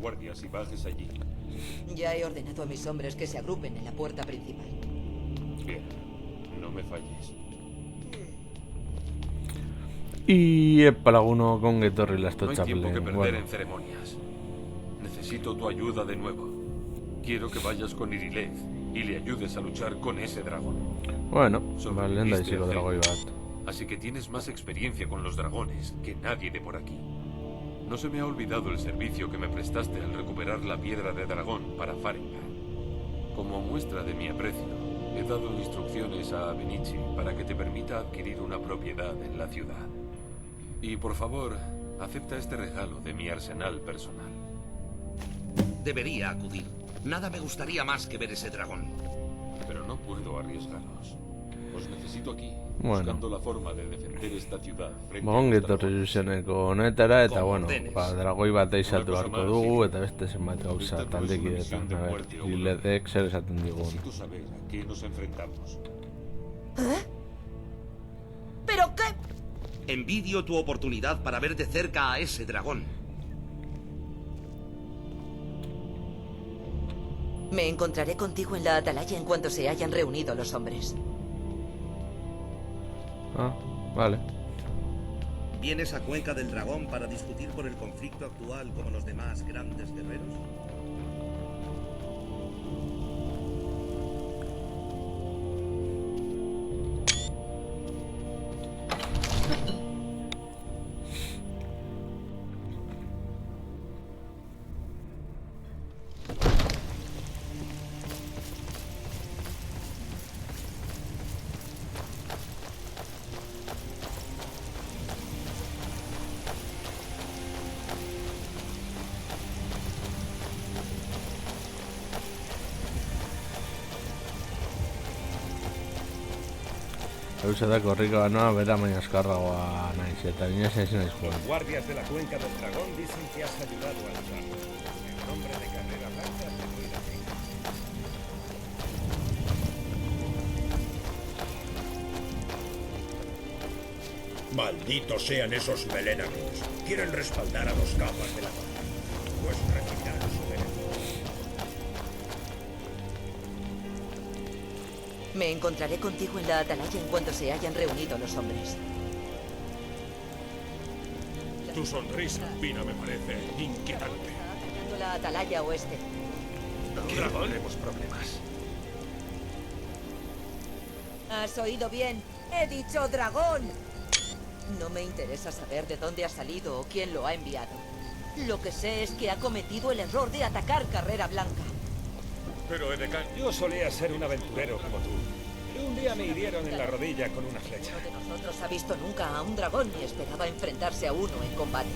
guardias y bajes allí. Ya he ordenado a mis hombres que se agrupen en la puerta principal. Bien, no me falles. Y epalaguno con etorri las No hay tiempo que perder bueno. en ceremonias. Necesito tu ayuda de nuevo. Quiero que vayas con Irileth y le ayudes a luchar con ese dragón. Bueno, vale, anda y Sobreviviste sigo a drago y Helm, bat. así que tienes más experiencia con los dragones que nadie de por aquí. No se me ha olvidado el servicio que me prestaste al recuperar la piedra de dragón para Farengar. Como muestra de mi aprecio, he dado instrucciones a Benichi para que te permita adquirir una propiedad en la ciudad. Y por favor, acepta este regalo de mi arsenal personal. Debería acudir. Nada me gustaría más que ver ese dragón. Pero no puedo arriesgaros. Os necesito aquí, Bueno. buscando la forma de defender esta ciudad frente a Ongi los etorri dragones. zuzeneko honetara, eta Como bueno, ordenes. dragoi bat eizatu Una cosa beharko más, dugu, sí. eta beste zenbait gauza Esta no es una taldekidetan, misión de a ber, muerte o Irilethek zer esaten digun. Necesito saber a qué nos enfrentamos. ¿Pero qué? Envidio tu oportunidad para ver de cerca a ese dragón. Me encontraré contigo en la atalaya en cuanto se hayan reunido los hombres. Ah, vale. ¿Vienes a Cuenca del Dragón para discutir por el conflicto actual como los demás grandes guerreros? Gauza da korrika banoa bera baina eskarragoa naiz, eta inoiz ez naiz Los joan. guardias de la cuenca del dragón dicen que has ayudado a luchar. En nombre de Carrera Blanca te doy la pena. Malditos sean esos melénagos. Quieren respaldar a los capas de la paz. Pues recibirán su beneficio. Me encontraré contigo en la atalaya en cuanto se hayan reunido los hombres. Tu sonrisa, Pina, me parece inquietante. Atacando la atalaya oeste. Aquí tendremos problemas. ¿Has oído bien? ¡He dicho dragón! No me interesa saber de dónde ha salido o quién lo ha enviado. Lo que sé es que ha cometido el error de atacar Carrera Blanca. Pero Edecán, yo solía ser un aventurero como tú. Y un día me hirieron en la rodilla con una flecha. Ninguno de nosotros ha visto nunca a un dragón ni esperaba enfrentarse a uno en combate.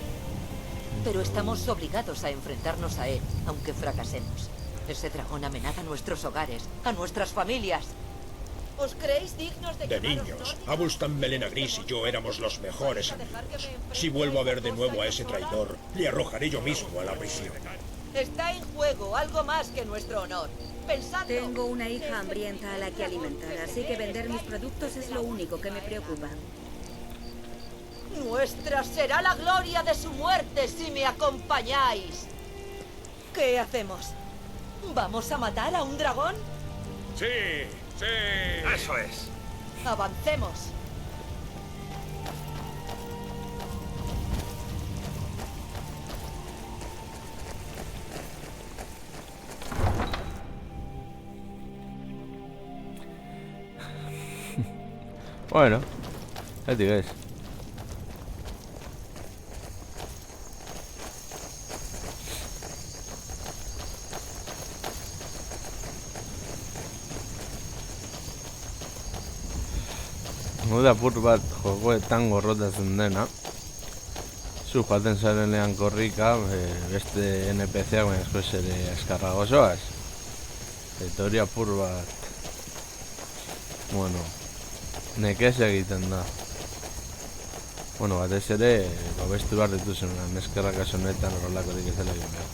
Pero estamos obligados a enfrentarnos a él, aunque fracasemos. Ese dragón amenaza nuestros hogares, a nuestras familias. ¿Os creéis dignos de De llamaros niños, nórdicos? Abulstan Melena Gris y yo éramos los mejores amigos. Si vuelvo a ver de nuevo a ese traidor, le arrojaré yo mismo a la prisión. Está en juego algo más que nuestro honor. Pensadlo. Tengo una hija hambrienta a la que alimentar, así que vender mis productos es lo único que me preocupa. Nuestra será la gloria de su muerte si me acompañáis. ¿Qué hacemos? ¿Vamos a matar a un dragón? Sí, sí. Eso es. Avancemos. Bueno, ya digáis. Moda apur bat jokoetan gorrotatzen dena. Zu joaten zarenean korrika, beste NPC-ak baina askoz ere azkarrago zoaz. Eta hori apur bat, bueno, nekez egiten da. Bueno, batez ere, babestu behar dituzunan, eskerrak kasu honetan horrelakorik ez dela egin behar.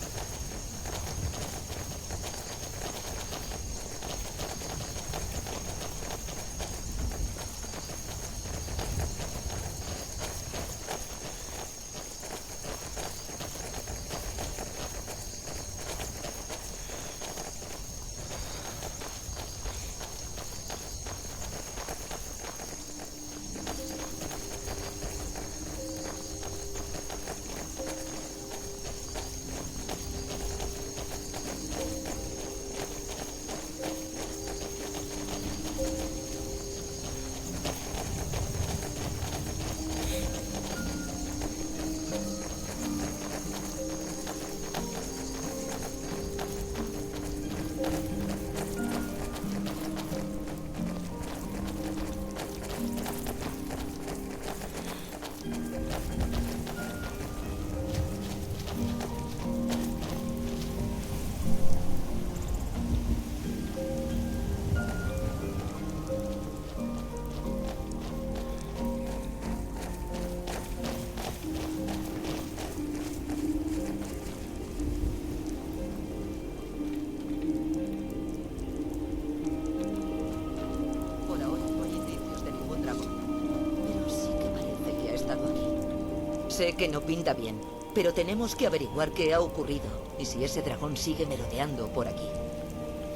Sé que no pinta bien, pero tenemos que averiguar qué ha ocurrido y si ese dragón sigue merodeando por aquí.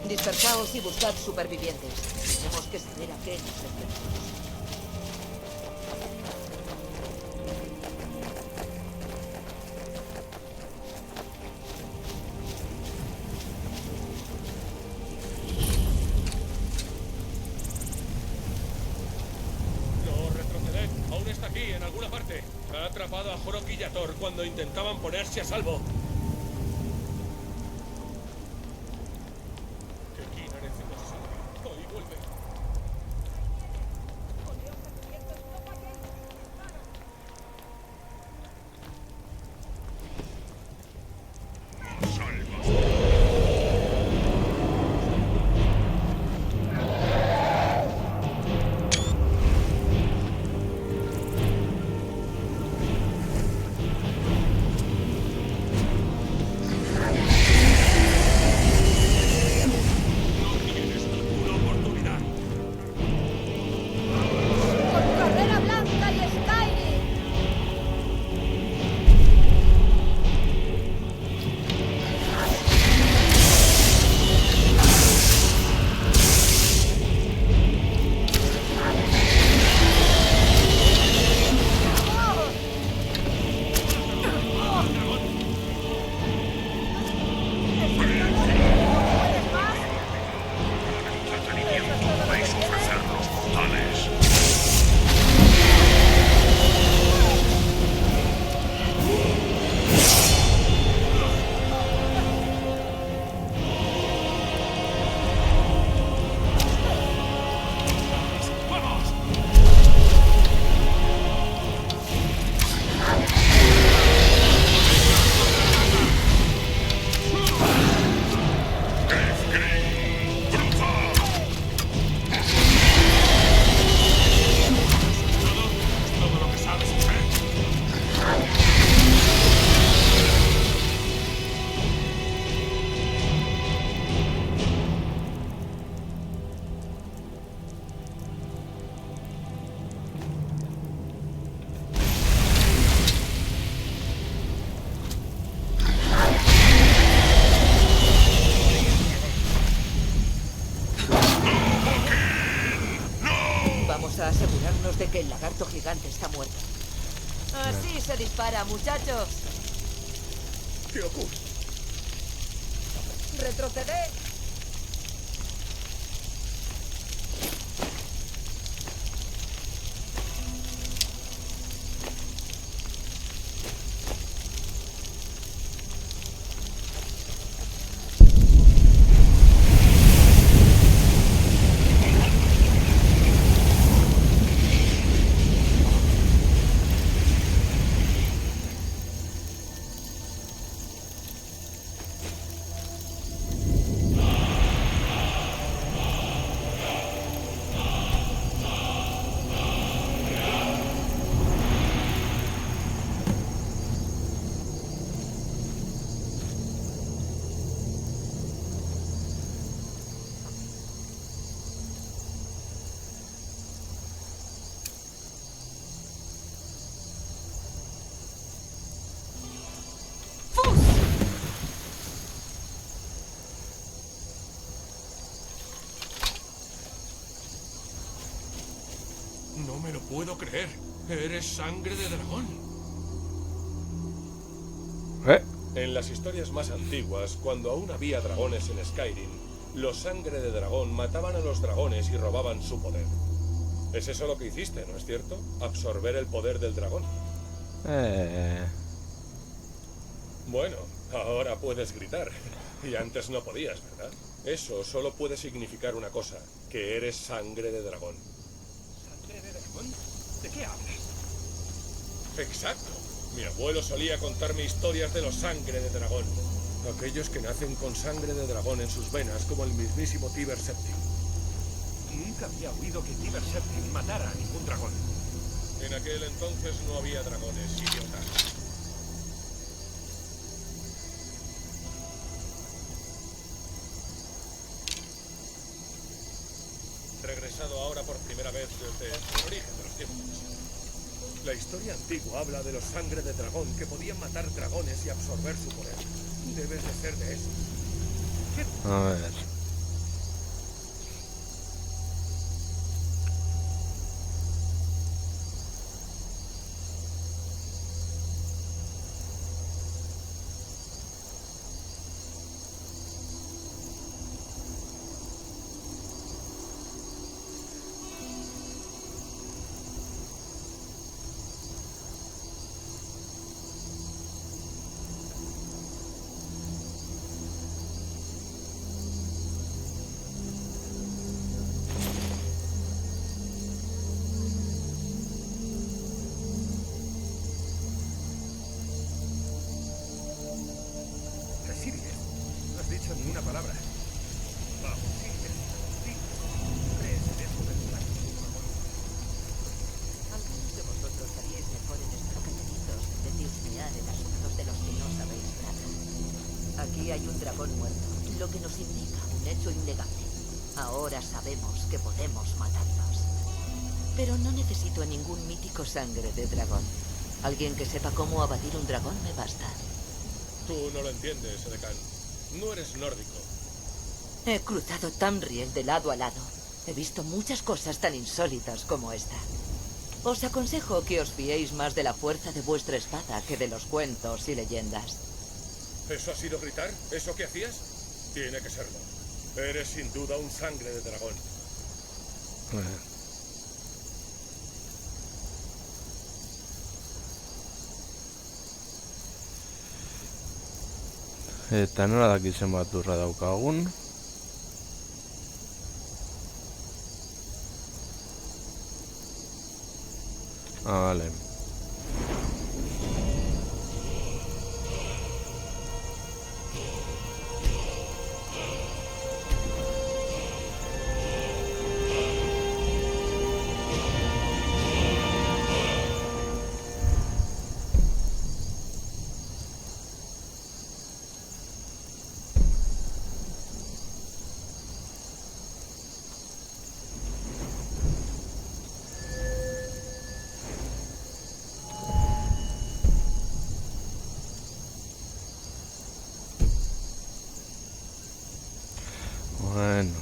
Dispersaos y buscad supervivientes. Tenemos que saber a qué nos enfrentamos. No, retroceded. Aún está aquí, en alguna parte. Ha atrapado a Jorok y Yator cuando intentaban ponerse a salvo. Que Kina necesita su salve. Ahí vuelve. ¡Con carrera blanca y Skyrim! Vamos a asegurarnos de que el lagarto gigante está muerto. Así se dispara, muchachos. ¿Qué ocurre? Retroceded. No me lo puedo creer. Eres sangre de dragón. En las historias más antiguas, cuando aún había dragones en Skyrim, los sangre de dragón mataban a los dragones y robaban su poder. Es eso lo que hiciste, ¿no es cierto? Absorber el poder del dragón. Bueno, ahora puedes gritar. Y antes no podías, ¿verdad? Eso solo puede significar una cosa, que eres sangre de dragón. ¿Sangre de dragón? ¿De qué hablas? Exacto. Mi abuelo solía contarme historias de los sangre de dragón. Aquellos que nacen con sangre de dragón en sus venas, como el mismísimo Tiber Septim. Nunca había oído que Tiber Septim matara a ningún dragón. En aquel entonces no había dragones, idiota. Regresado ahora por primera vez desde el origen de los tiempos. La historia antigua habla de los sangre de dragón que podían matar dragones y absorber su poder. Debes de ser de esos. A ver. Sigue. No has dicho ni una palabra. Vamos, sigue. ¿Crees en eso del plan? Algunos de vosotros haríais mejor en estar calladitos en vez de husmear en asuntos de los que no sabéis nada. Aquí hay un dragón muerto, lo que nos indica un hecho innegable. Ahora sabemos que podemos matarlos. Pero no necesito a ningún mítico sangre de dragón. Alguien que sepa cómo abatir un dragón me basta. Tú no lo entiendes, Edecán. No eres nórdico. He cruzado Tamriel de lado a lado. He visto muchas cosas tan insólitas como esta. Os aconsejo que os fiéis más de la fuerza de vuestra espada que de los cuentos y leyendas. ¿Eso ha sido gritar? ¿Eso que hacías? Tiene que serlo. Eres sin duda un sangre de dragón. Eta nola daki zenbat urra daukagun? Vale. Bueno.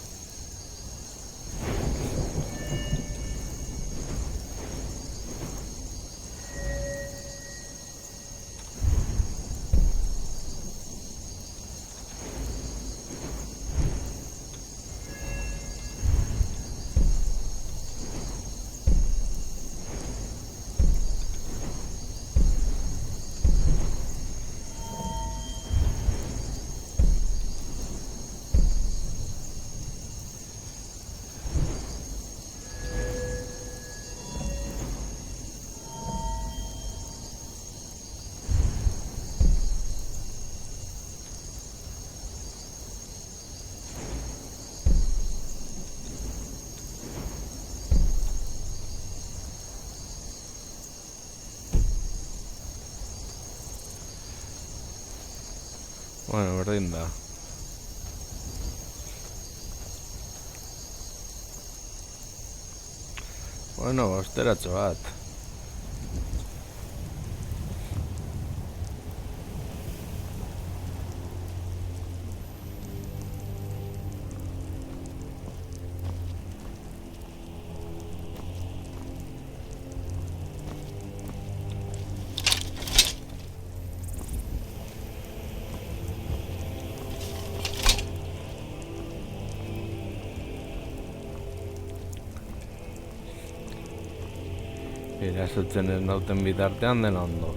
Bueno, berdin da. Bueno, osteratxo bat. Erasotzen ez nauten bitartean dena ondo.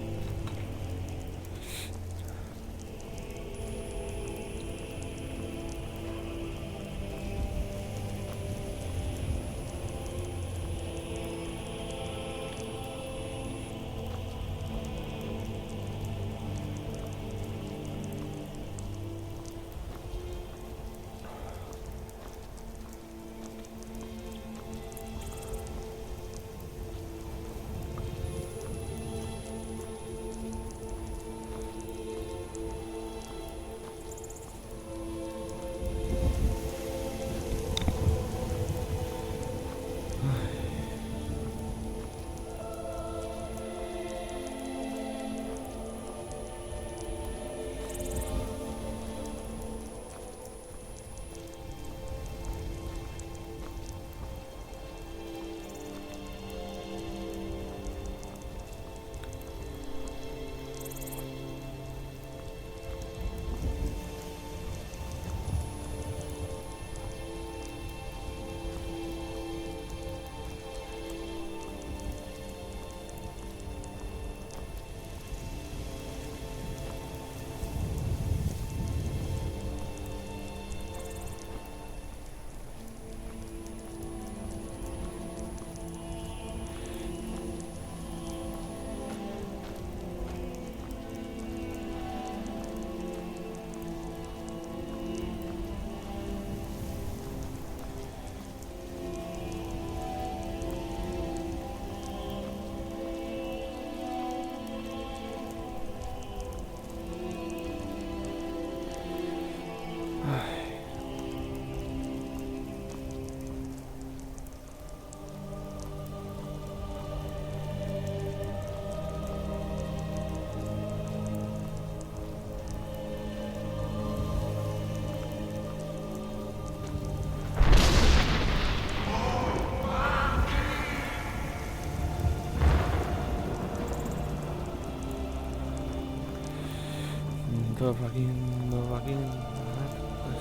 Dovahkin,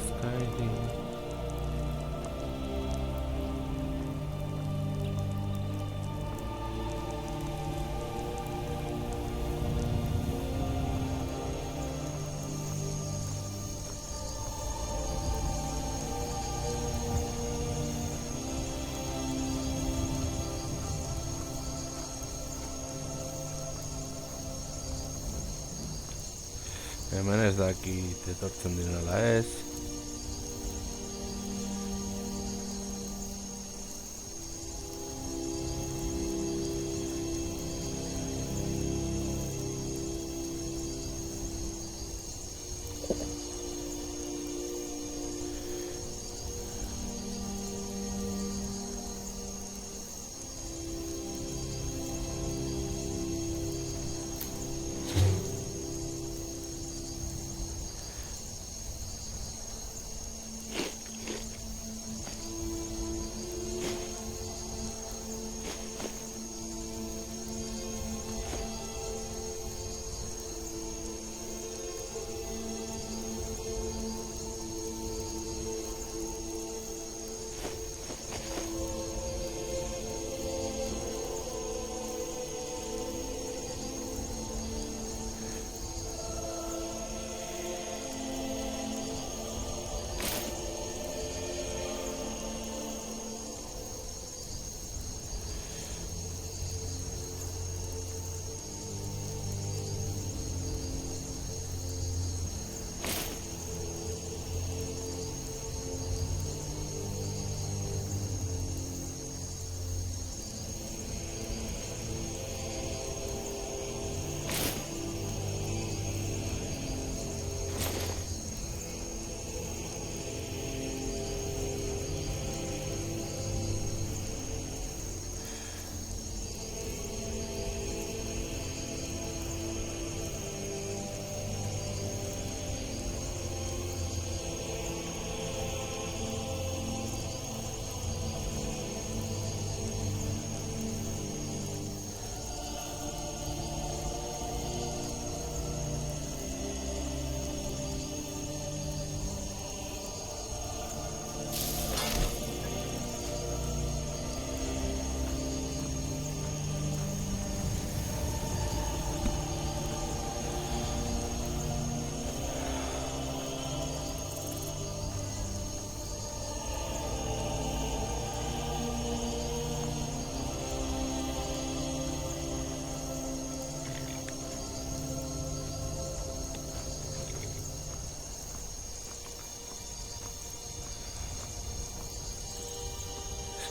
Skyrim. Hemen ez dakit etortzen direla ez.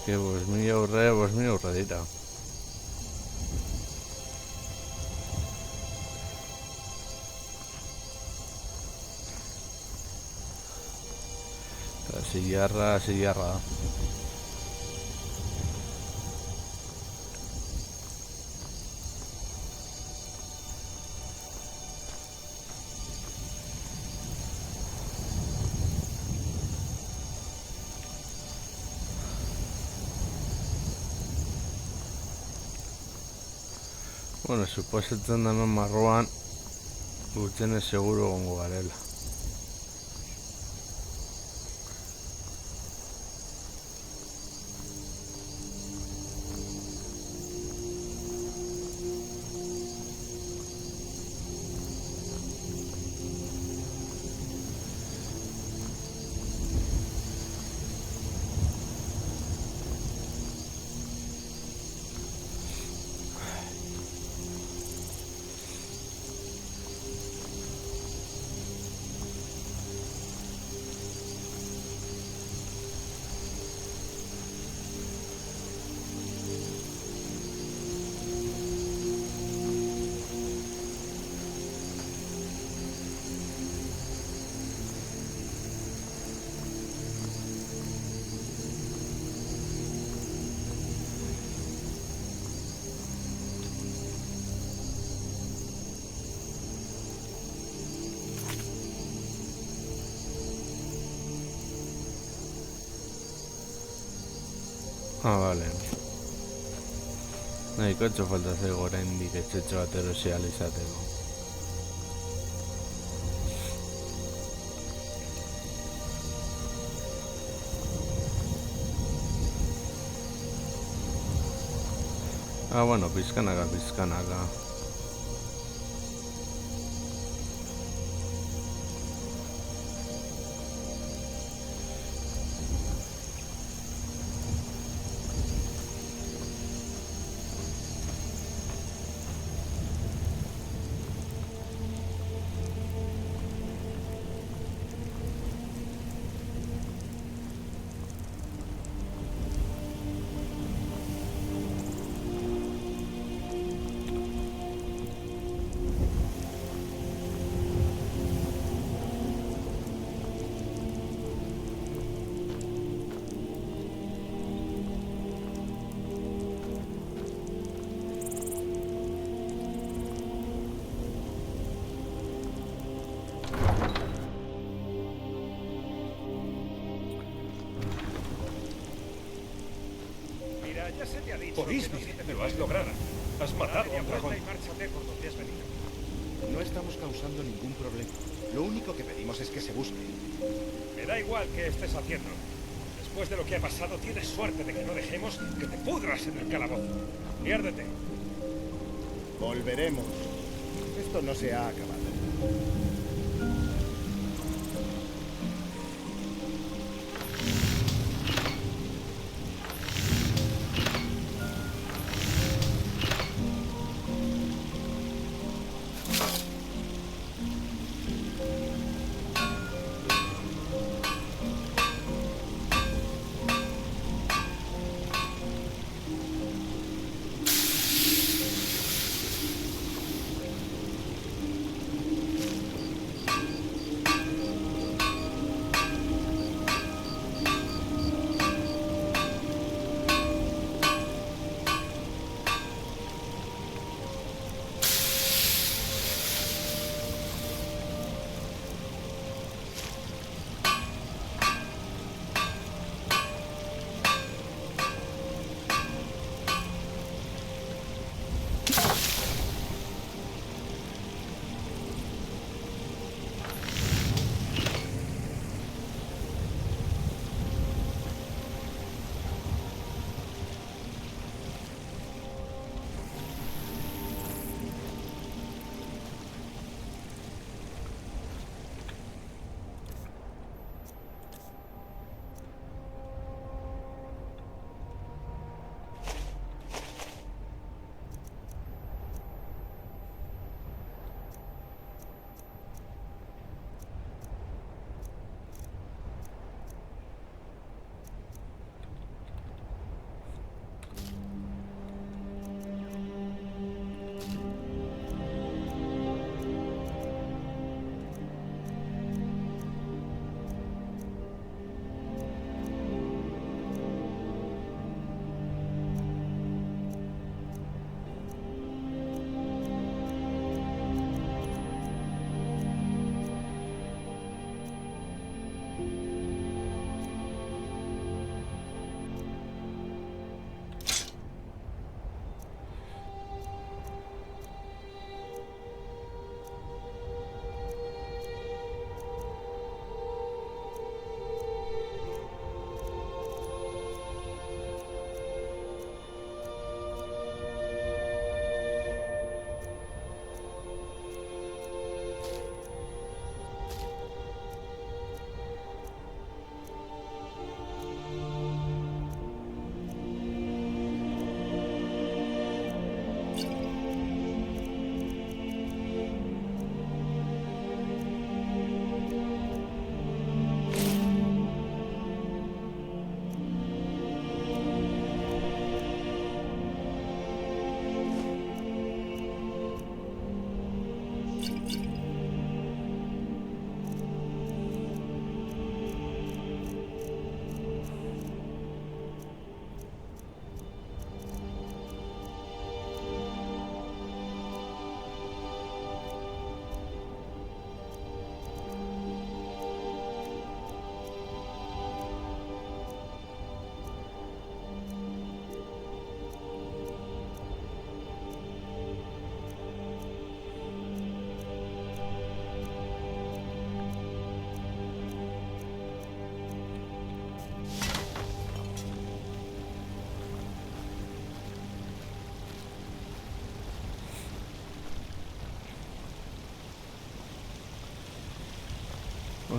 Que pues muy aburridita. Sillarra. Bueno, suposatzen hemen marroan gutxenez seguru egongo garela. Ah, vale. Nahiko etxo falta zego oraindik etxetxo bat erosi ahal izateko. Ah, bueno, pizkanaka, pizkanaka. Mira, ya se te ha dicho. Por Isbir, lo has logrado. Has matado a un dragón. Y márchate por donde has venido. No estamos causando ningún problema. Lo único que pedimos es que se busque. Me da igual qué estés haciendo. Después de lo que ha pasado, tienes suerte de que no dejemos que te pudras en el calabozo. Piérdete. Volveremos. Esto no se ha acabado.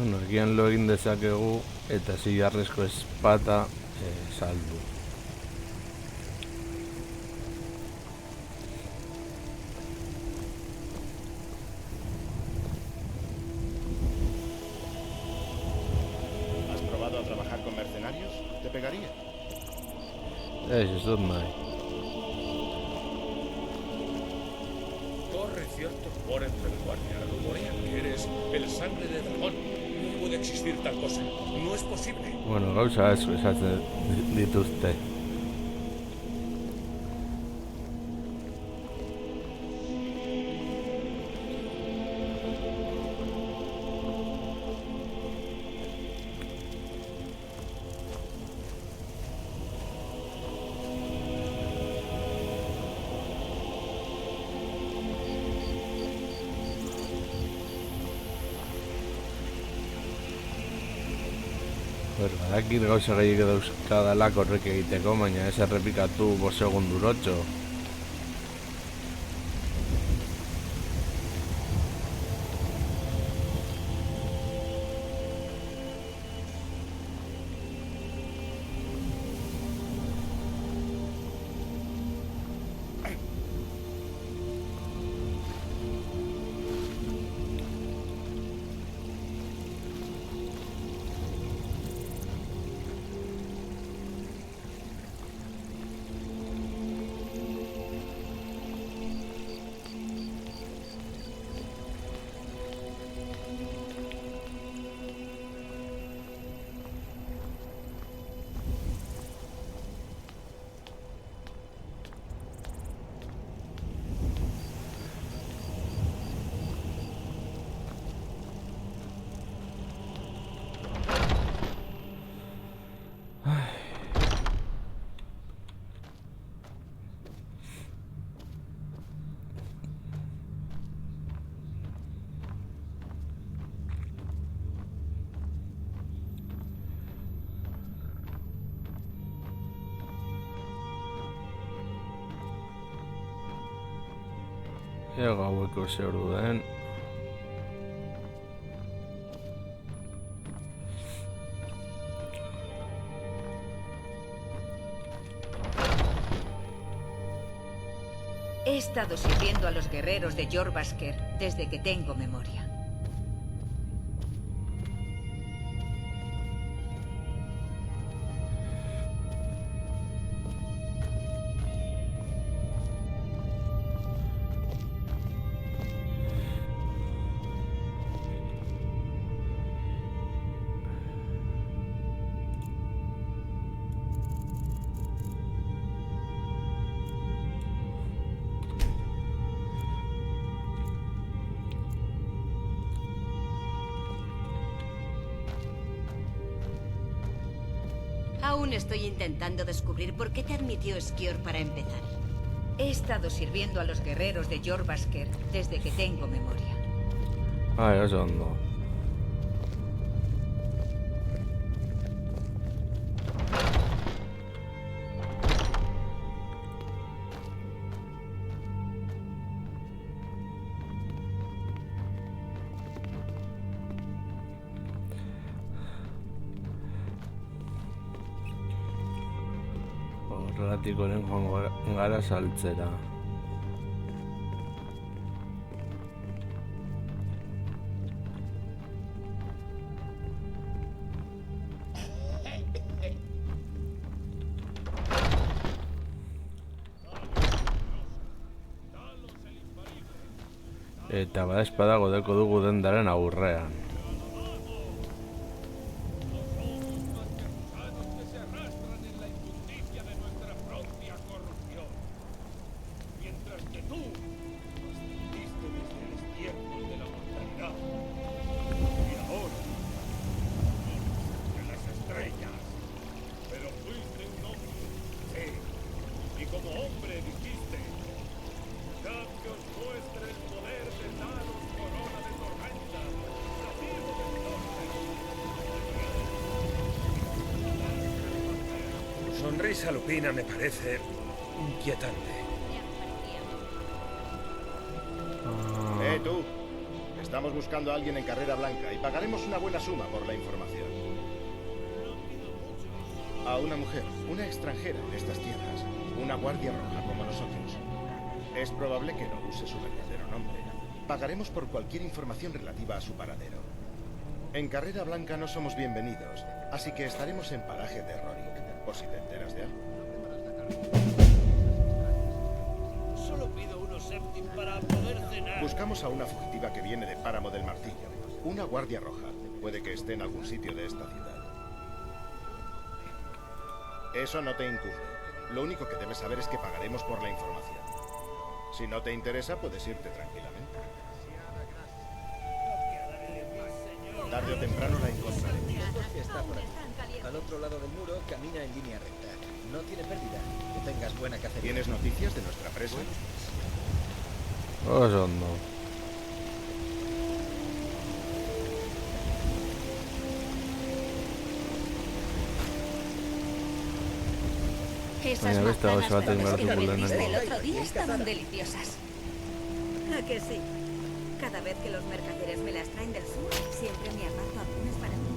Bueno, agian lo egin dezakegu eta zilarrezko espata saldu. ¿Has probado a trabajar con mercenarios? ¿Te pegaría? Ez dut nahi. Corre cierto rumor entre la guardia. Rumorean que eres el sangre de dragón. No puede existir tal cosa. No es posible. Bueno, gauza asko esatzen dituzte. Badakit gauza gehiago dauzkadalak horrek egiteko, baina ez errepikatu 5 segundurotxo. Ea gaueko ze ordu den. He estado sirviendo a los guerreros de Jorrvaskr desde que tengo memoria. Aún estoy intentando descubrir por qué te admitió Skjor para empezar. He estado sirviendo a los guerreros de Jorrvaskr desde que tengo memoria. Oso ondo. Horregatik orain joango gara saltzera. Eta badaezpada godeko dugu dendaren aurrean. Sonrisa lupina me parece inquietante. Tú. Estamos buscando a alguien en Carrera Blanca y pagaremos una buena suma por la información. A una mujer, una extranjera en estas tierras, una guardia roja como nosotros. Es probable que no use su verdadero nombre. Pagaremos por cualquier información relativa a su paradero. En Carrera Blanca no somos bienvenidos, así que estaremos en paraje de Rorik, por si te enteras de algo. Solo pido unos céntimos para poder cenar. Buscamos a una fugitiva que viene de Páramo del Martillo. Una guardia roja. Puede que esté en algún sitio de esta ciudad. Eso no te incumbe. Lo único que debes saber es que pagaremos por la información. Si no te interesa, puedes irte tranquilamente. Tarde o temprano la encontraremos. Está por aquí. Al otro lado del muro camina en línea recta. No tiene pérdida. Que tengas buena cacería. ¿Tienes noticias de nuestra presa? Oh, son no. Esas Baina beste gauza baten manzanas behar dugu que me diste lehenengo. el otro día estaban deliciosas. ¿A que sí? Cada vez que los mercaderes me las traen del sur, siempre me aparto algunas para mí.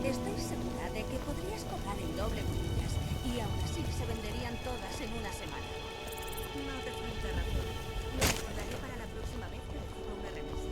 Estoy segura de que podrías cobrar el doble por ellas y aún así se venderían todas en una semana. No te falta razón. Lo recordaré para la próxima vez que reciba una remesa.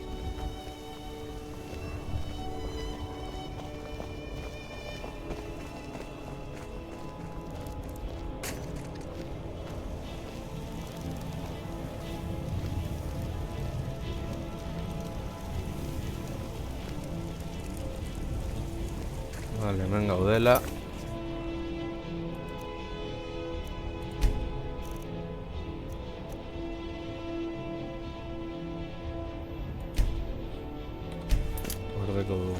Vale, hemen gaudela. Gordeko dugu.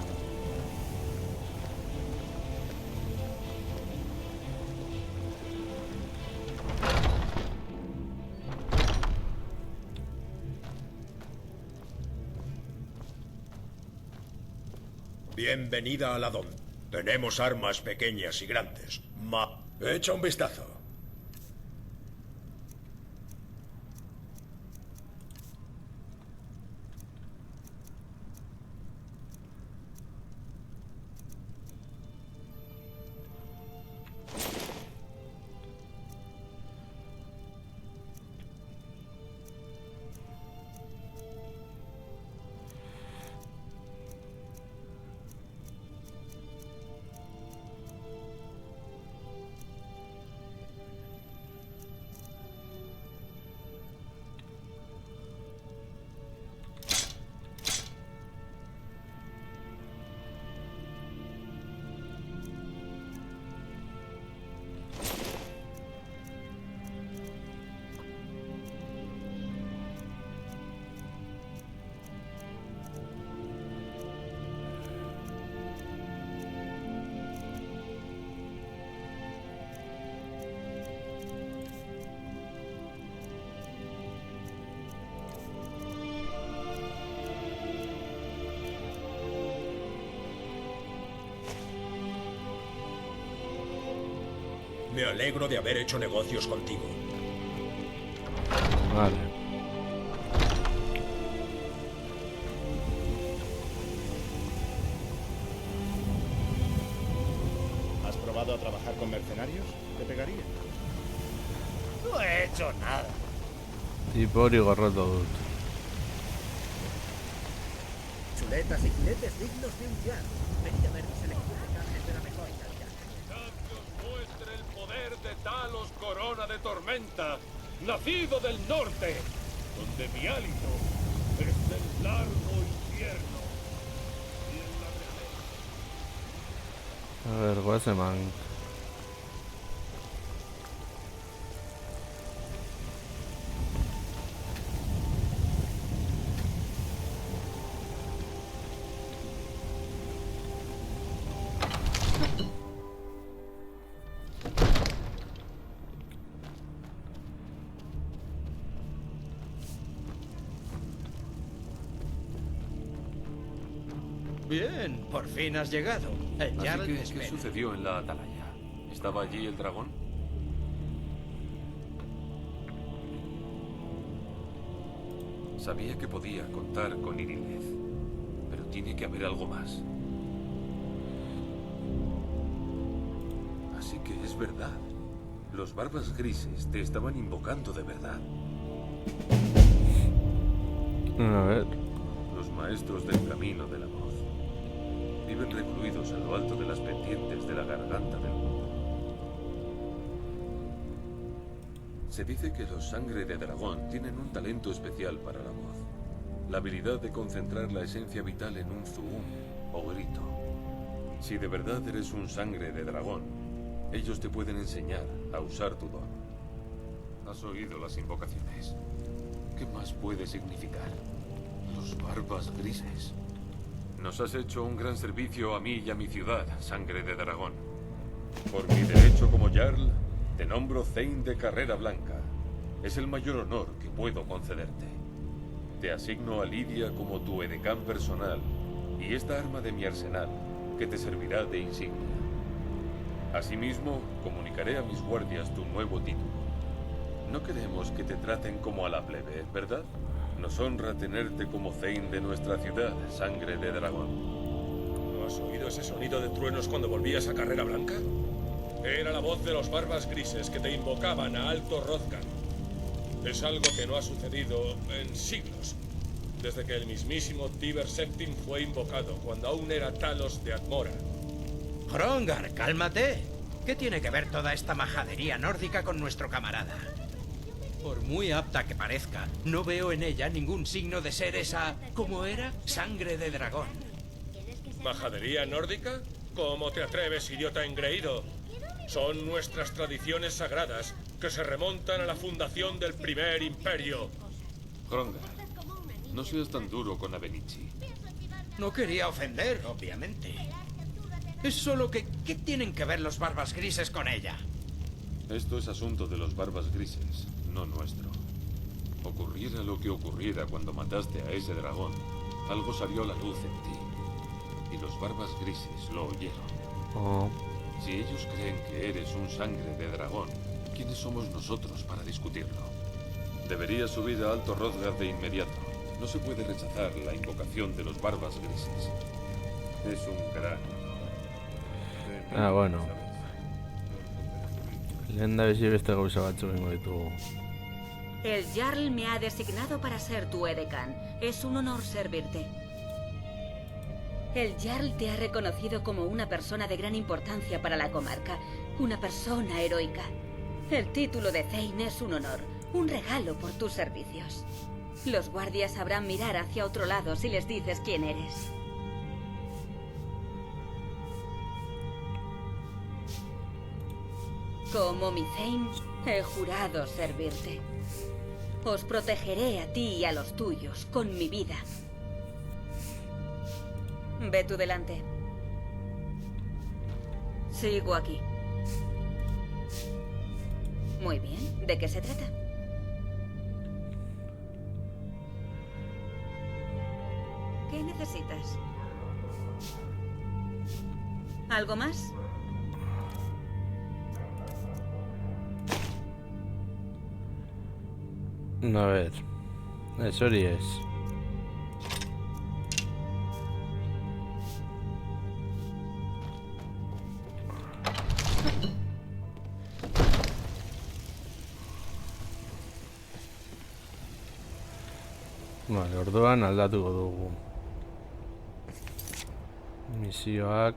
Bienvenida a la Don. Tenemos armas pequeñas y grandes. Echa un vistazo. Me alegro de haber hecho negocios contigo. Vale. ¿Has probado a trabajar con mercenarios? Te pegaría. No he hecho nada. Tipo hori gorroto dut. Chuletas y filetes dignos de un jar. Venid a ver mi selección de carnes de la mejor calidad. Que os muestre el poder de Talos Corona de Tormenta, nacido del norte, donde mi hálito es del largo infierno. Y en la realeza. A ver, guazeman. Bien, por fin has llegado. El Jarl Así te que, ¿qué espera. sucedió en la atalaya? ¿Estaba allí el dragón? Sabía que podía contar con Irileth. Tiene que haber algo más. Así que es verdad. Los barbas grises te estaban invocando de verdad. A ver. Los maestros del camino de la voz. Viven recluidos en lo alto de las pendientes de la garganta del mundo. Se dice que los sangre de dragón tienen un talento especial para la voz. La habilidad de concentrar la esencia vital en un zoom o grito. Si de verdad eres un sangre de dragón, ellos te pueden enseñar a usar tu don. ¿Has oído las invocaciones? ¿Qué más puede significar? Los barbas grises. Nos has hecho un gran servicio a mí y a mi ciudad, sangre de dragón. Por mi derecho como Jarl, te nombro Thane de Carrera Blanca. Es el mayor honor que puedo concederte. Te asigno a Lidia como tu edecán personal y esta arma de mi arsenal, que te servirá de insignia. Asimismo, comunicaré a mis guardias tu nuevo título. No queremos que te traten como a la plebe, ¿verdad? Nos honra tenerte como Thane de nuestra ciudad, sangre de dragón. ¿No has oído ese sonido de truenos cuando volvías a Carrera Blanca? Era la voz de los barbas grises que te invocaban a Alto Hrothgar. Es algo que no ha sucedido en siglos, desde que el mismísimo Tiber Septim fue invocado, cuando aún era Talos de Atmora. Hrongar, cálmate. ¿Qué tiene que ver toda esta majadería nórdica con nuestro camarada? Por muy apta que parezca, no veo en ella ningún signo de ser esa... ¿cómo era? Sangre de dragón. ¿Majadería nórdica? ¿Cómo te atreves, idiota engreído? Son nuestras tradiciones sagradas, que se remontan a la fundación del primer imperio. Hrongar, no seas tan duro con Avenichi. No quería ofender, obviamente. Es solo que... ¿qué tienen que ver los barbas grises con ella? Esto es asunto de los barbas grises, no nuestro. Ocurriera lo que ocurriera cuando mataste a ese dragón, algo salió a la luz en ti. Y los barbas grises lo oyeron. Oh. Si ellos creen que eres un sangre de dragón, ¿quiénes somos nosotros para discutirlo? Deberías subir a Alto Hrothgar de inmediato. No se puede rechazar la invocación de los barbas grises. Es un gran... Ah, bueno. Lehendabizi beste gauza batzuk egingo ditugu. El Jarl me ha designado para ser tu edecán. Es un honor servirte. El Jarl te ha reconocido como una persona de gran importancia para la comarca. Una persona heroica. El título de Thane es un honor. Un regalo por tus servicios. Los guardias sabrán mirar hacia otro lado si les dices quién eres. Como mi Thane, he jurado servirte. Os protegeré a ti y a los tuyos con mi vida. Ve tú delante. Sigo aquí. Muy bien. ¿De qué se trata? ¿Qué necesitas? ¿Algo más? A ver. Hori ez. Vale, orduan aldatuko dugu misioak.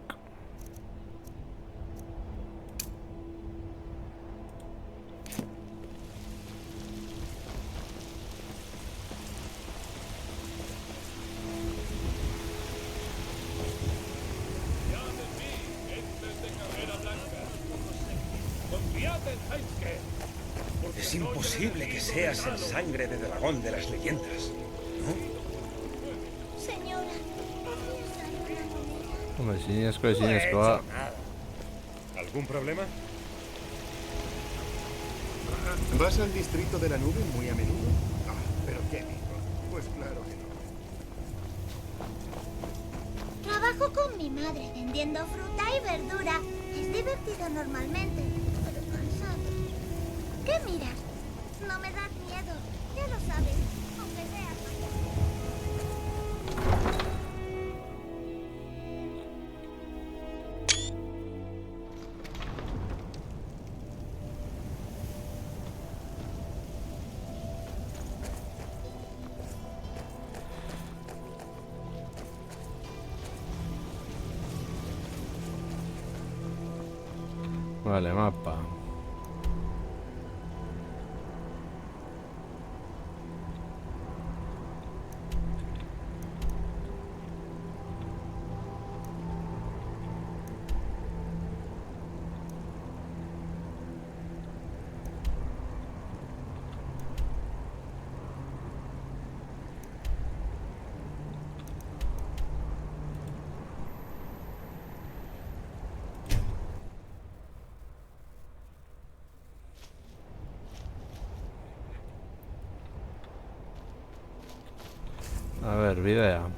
Es imposible que seas el sangre de dragón de las leyendas, ¿no? Señora, Hombre, ezinezkoa. ¿Algún problema? ¿Vas al distrito de la nube muy a menudo? Ah, pero qué digo. Pues claro que no. trabajo con mi madre vendiendo fruta y verdura. Es divertido normalmente, pero cansado. ¿Qué miras? No me das miedo, ya lo sabes, aunque seas mayor. Vale, mapa. A ver, video.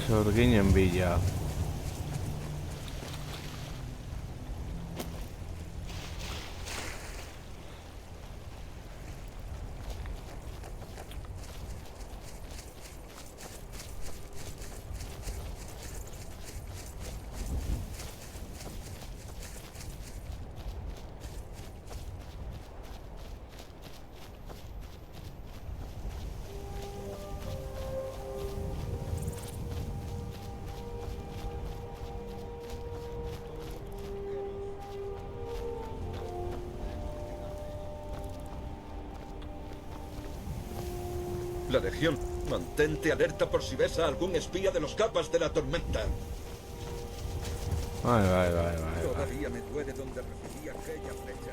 Sorginen bila. La Legión. Mantente alerta por si ves a algún espía de los capas de la tormenta. Vale. Todavía me duele donde recibí aquella flecha.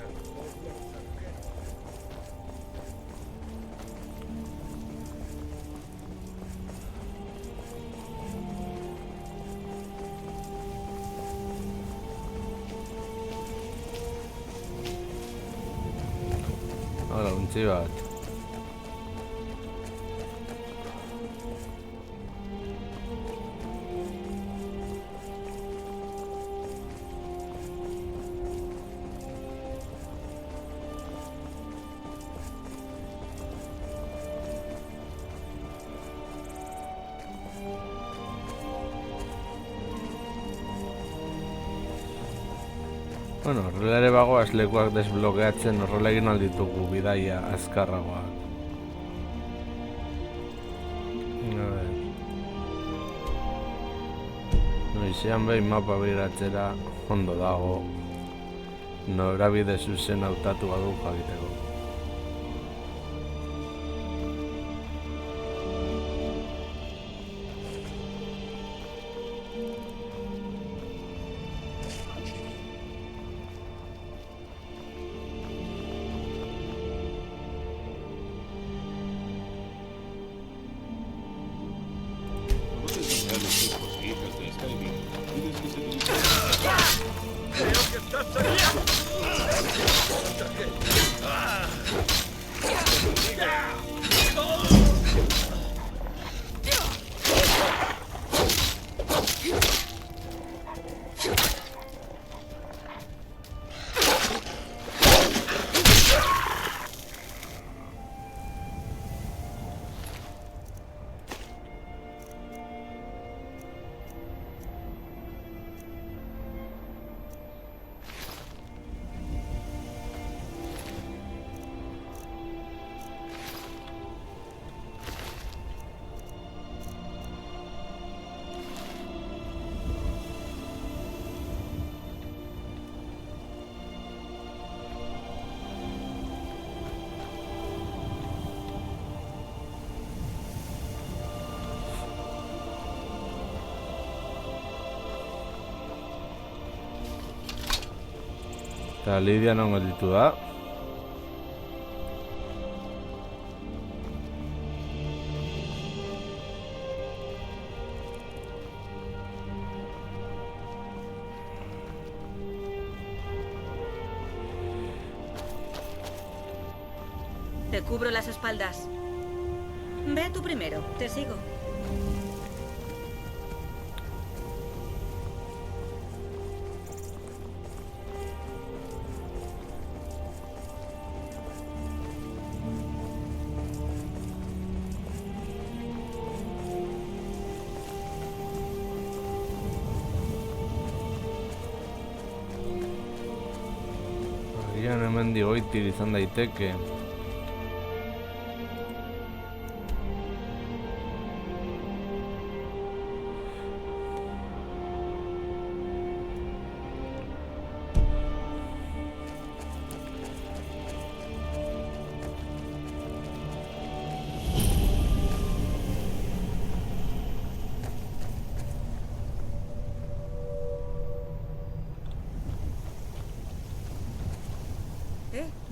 Ahora un chivat. Bueno, horrela ere bagoaz lekuak desblokeatzen horrela egin alditugu bidaia azkarragoak. A ver. Noizean behin mapa biratzera ondo dago. Norabide zuzen hautatu badu jakiteko. Eta Lidia non gelditu da. Te cubro las espaldas. Ve tú primero, te sigo. Agian hemen digoitir izan daiteke.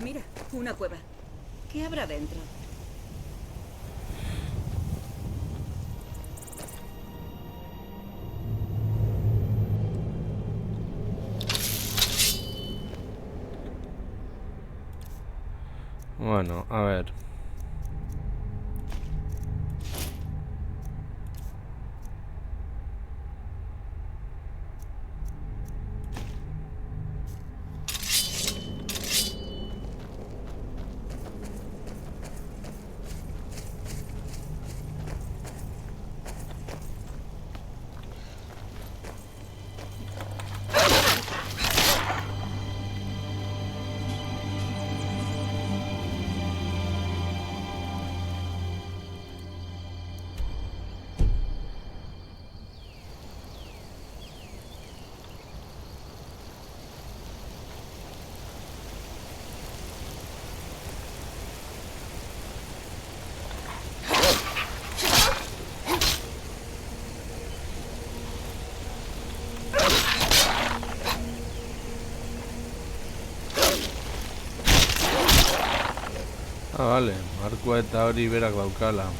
Mira, una cueva. ¿Qué habrá dentro? Bueno, a ver. Ah, vale, markoa eta hori berak daukala.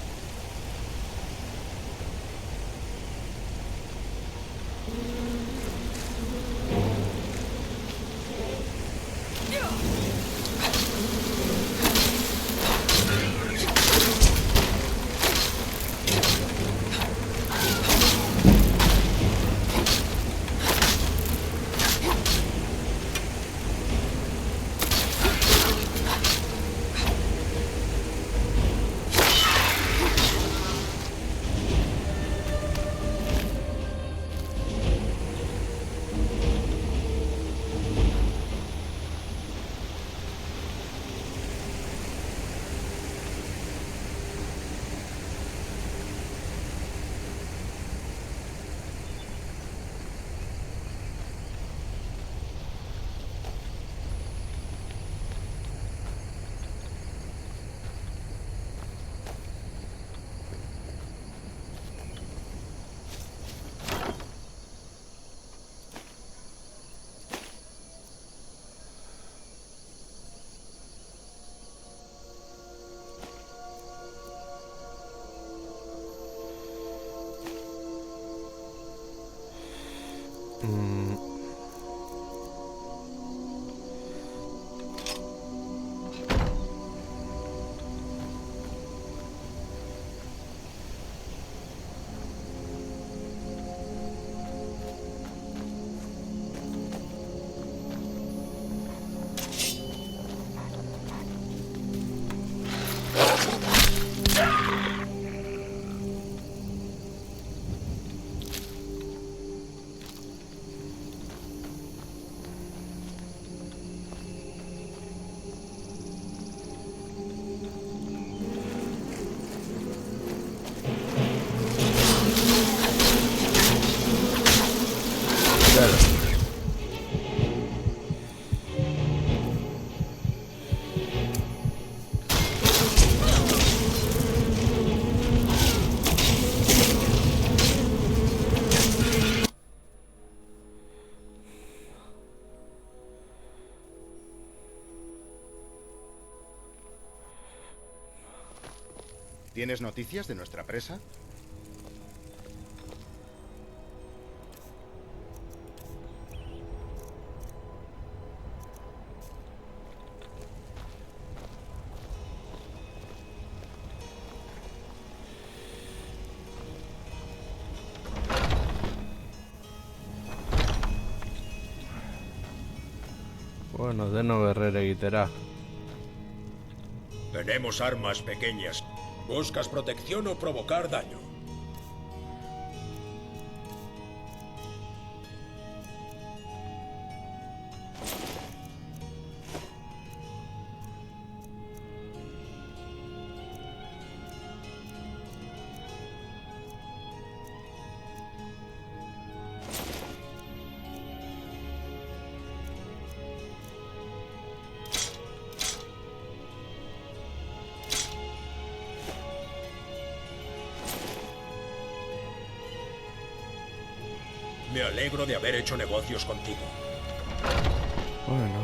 ¿Tienes noticias de nuestra presa? Bueno, deno berrere egitera. Tenemos armas pequeñas. ¿Buscas protección o provocar daño? Me alegro de haber hecho negocios contigo. Bueno.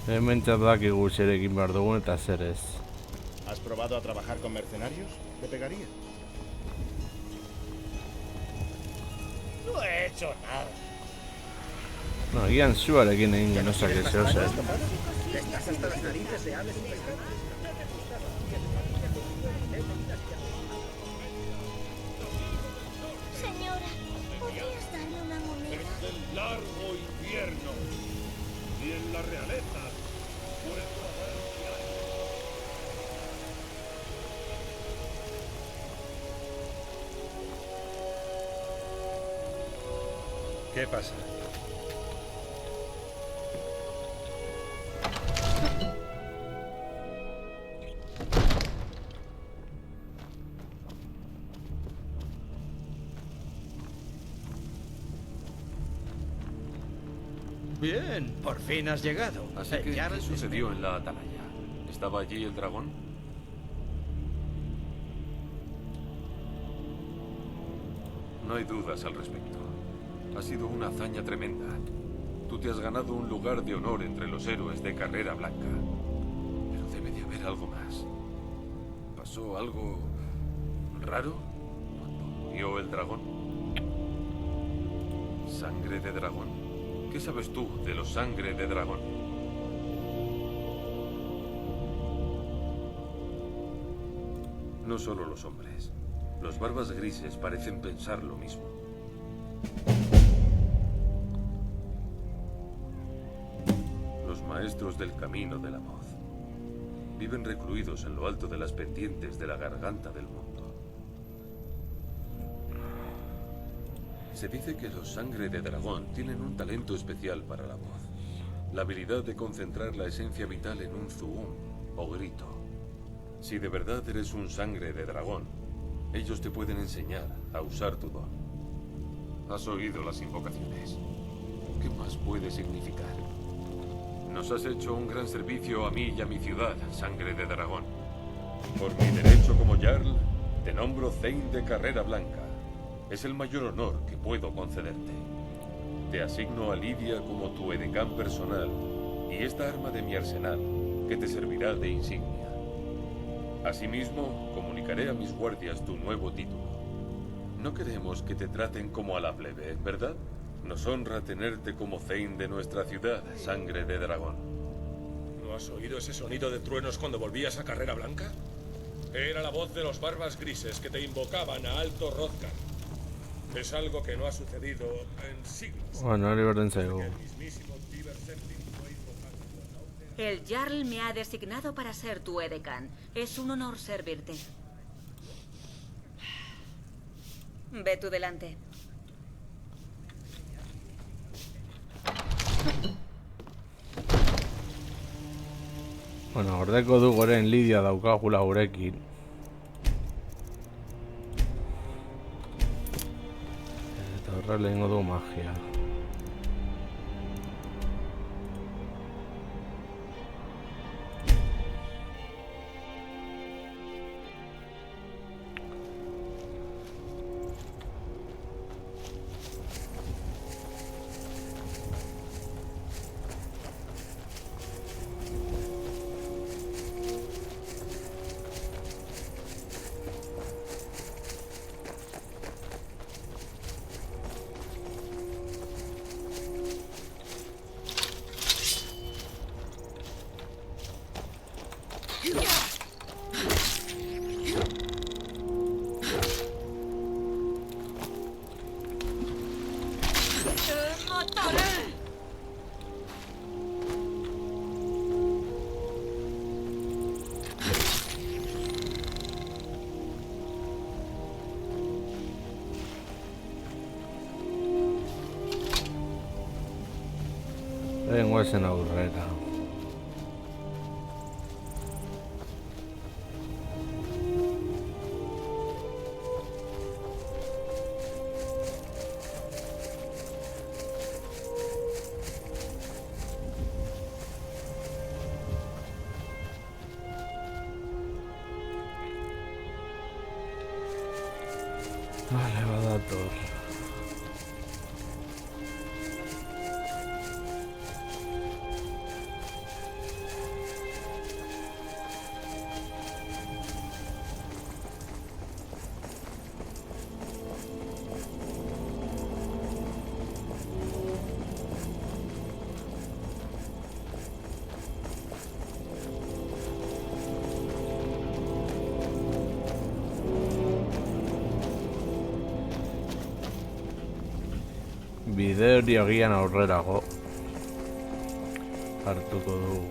Hementzat dakigu zerekin behar dugun eta zer ez. ¿Has probado a trabajar con mercenarios? ¿Te pegaría? No he hecho nada. No, agian zuarekin egin genozake zehozer. Estás hasta las narices de aves infectadas. Señora, ¿podrías darme una moneda? Es el largo invierno. Y en la realeza puedo haber ¿Qué pasa? Bien, por fin has llegado. Así que, ¿qué sucedió en la atalaya? ¿Estaba allí el dragón? No hay dudas al respecto. Ha sido una hazaña tremenda. Tú te has ganado un lugar de honor entre los héroes de Carrera Blanca. Pero debe de haber algo más. ¿Pasó algo raro cuando murió el dragón? ¿Sangre de dragón? ¿Qué sabes tú de los sangre de dragón? No solo los hombres. Los barbas grises parecen pensar lo mismo. Los maestros del camino de la voz viven recluidos en lo alto de las pendientes de la garganta del mundo. Se dice que los sangre de dragón tienen un talento especial para la voz. La habilidad de concentrar la esencia vital en un zuum o grito. Si de verdad eres un sangre de dragón, ellos te pueden enseñar a usar tu don. Has oído las invocaciones. ¿Qué más puede significar? Nos has hecho un gran servicio a mí y a mi ciudad, sangre de dragón. Por mi derecho como Jarl, te nombro Thane de Carrera Blanca. Es el mayor honor que puedo concederte. Te asigno a Lidia como tu edecán personal y esta arma de mi arsenal, que te servirá de insignia. Asimismo, comunicaré a mis guardias tu nuevo título. No queremos que te traten como a la plebe, ¿verdad? Nos honra tenerte como Thane de nuestra ciudad, sangre de dragón. ¿No has oído ese sonido de truenos cuando volvías a Carrera Blanca? Era la voz de los barbas grises que te invocaban a Alto Hrothgar. Es algo que no ha sucedido en siglos. Bueno, liberten zaigu. El Jarl me ha designado para ser tu edecán. Es un honor servirte. Ve tú delante. Bueno, ordeko du goren Lidia daukagula gurekin. Eta horrela egingo du magia. Goazen aurrera. Vale, badator. Bideo agian aurrerago hartuko dugu.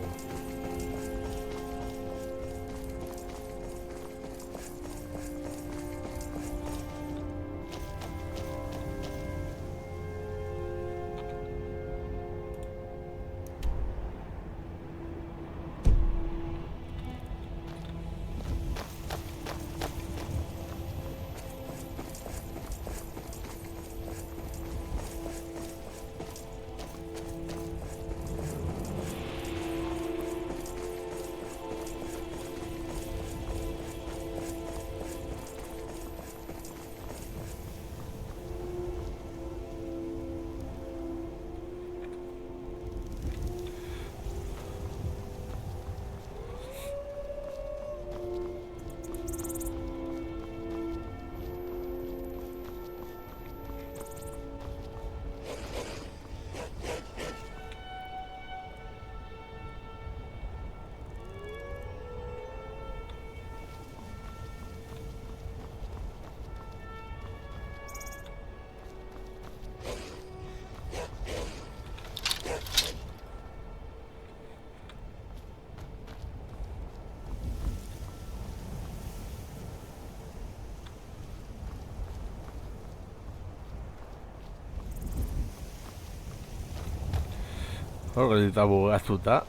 Hor gelita bugaztuta.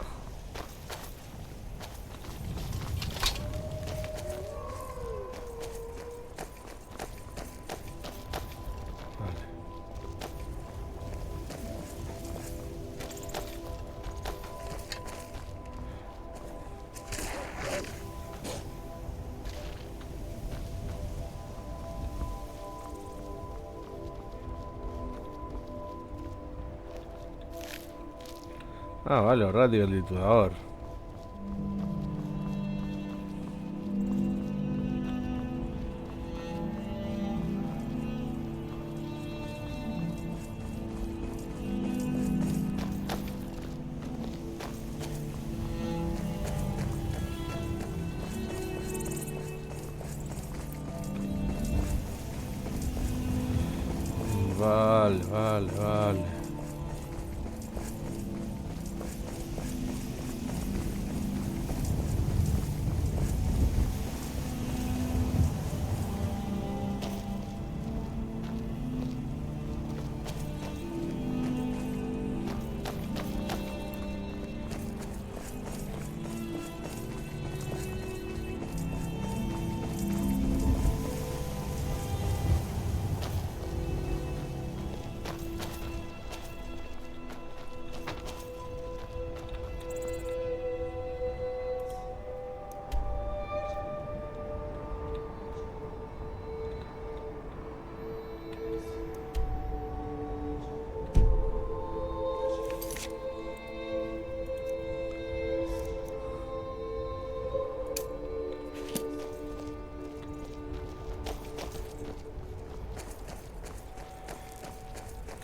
Ah, vale, radio el titulador. Vale.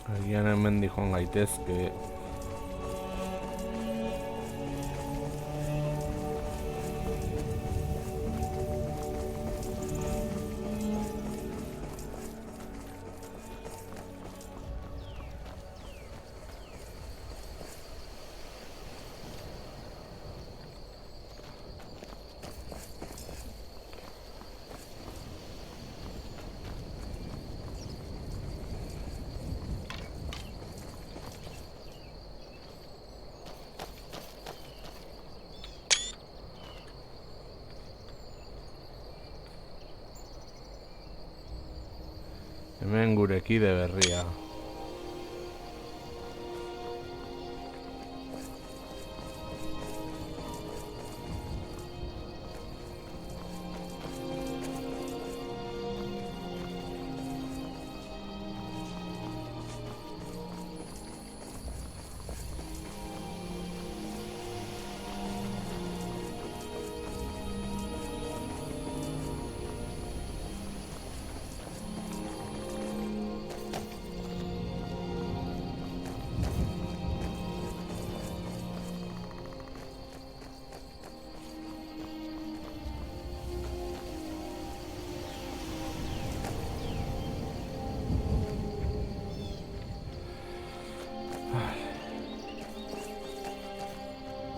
Agian hemen joan gaitezke. Hemen gure kide berria.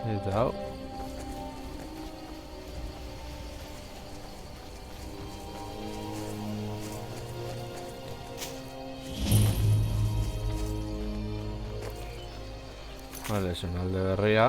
Eta hau. Vale, es un alde berria.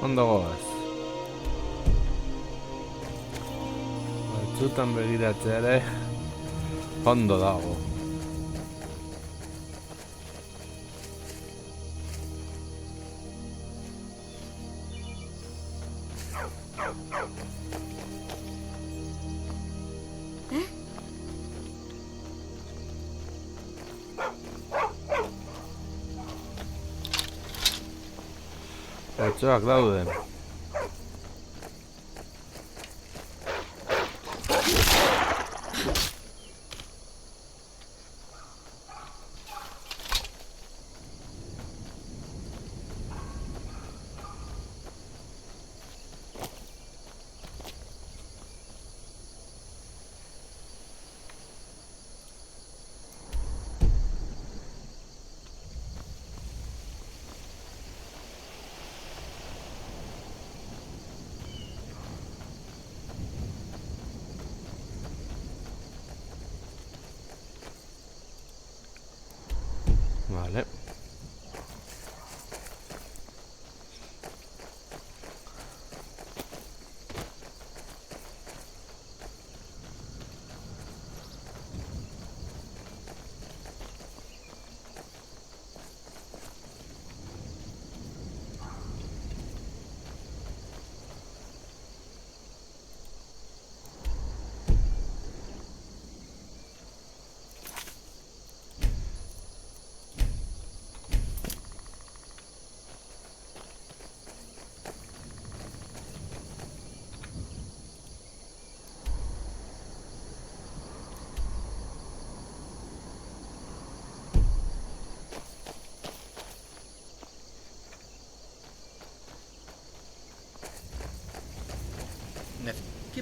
Ondo goaz. Batzutan begiratzea ere ondo dago. Otsoak daude.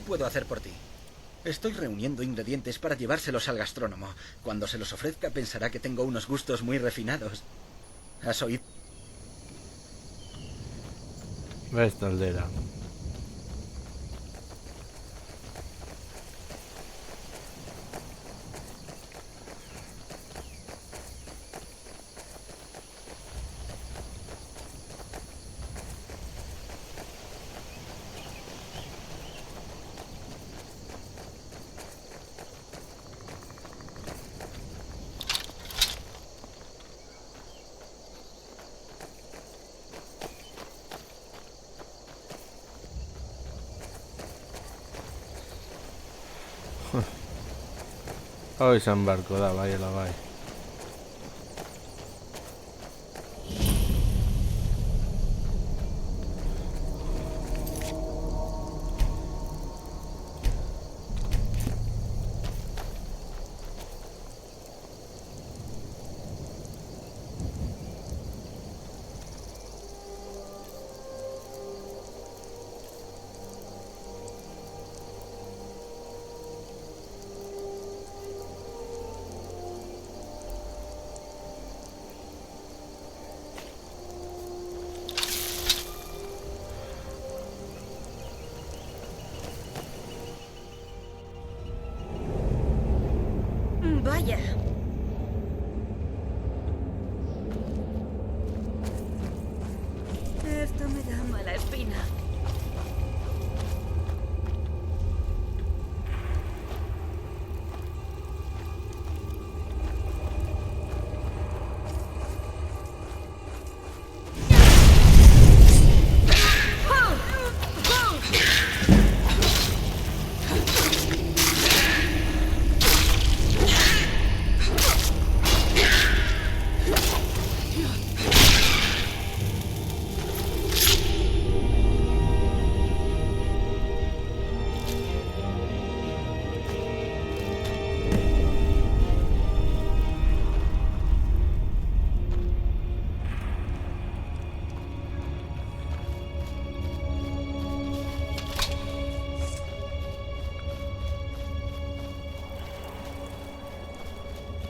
puedo hacer por ti? Estoy reuniendo ingredientes para llevárselos al gastrónomo. Cuando se los ofrezca pensará que tengo unos gustos muy refinados. ¿Has oído? Ves, Taldera. Hoy San Barco, da, vaya la vaya. Vaya. Esto me da mala espina.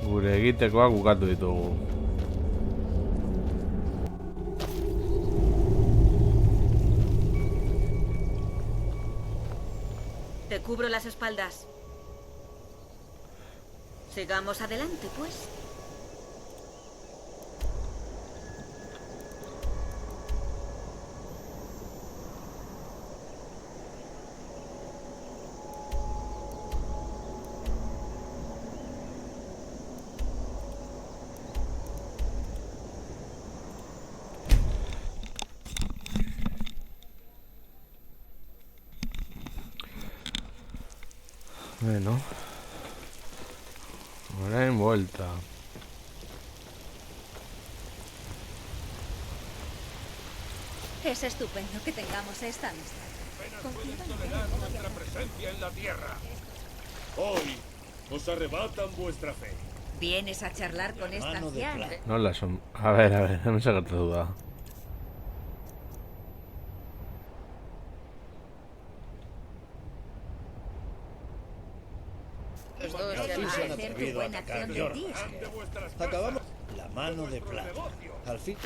Gure egitekoak bukatu ditugu. Te cubro las espaldas. Sigamos adelante, pues. Bueno. Ahora en vuelta. Es estupendo que tengamos esta amistad. Pueden tolerar nuestra presencia en la tierra. Hoy os arrebatan vuestra fe. ¿Vienes a charlar con esta anciana? No la son. A ver, no me saca otra duda. Los dos ya van a hacer tu buena acción de ti. Acabamos. La mano de plata. Al fin.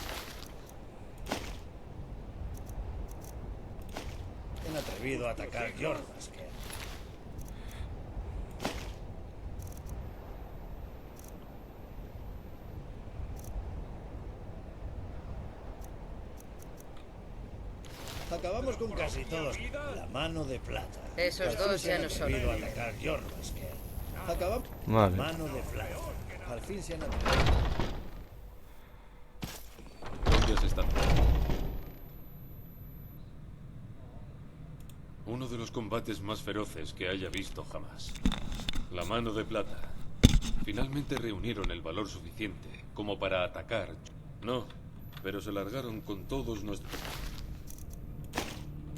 Se han atrevido a atacar Jorvasker. Acabamos con casi todos. La mano de plata. Esos dos ya no son. Atrevido a atacar Jorvasker. Acabamos. Vale. Mano de plata. Al fin se han atrevido. ¿Dónde has estado? Uno de los combates más feroces que haya visto jamás. La mano de plata. Finalmente reunieron el valor suficiente como para atacar. No, pero se largaron con todos nuestros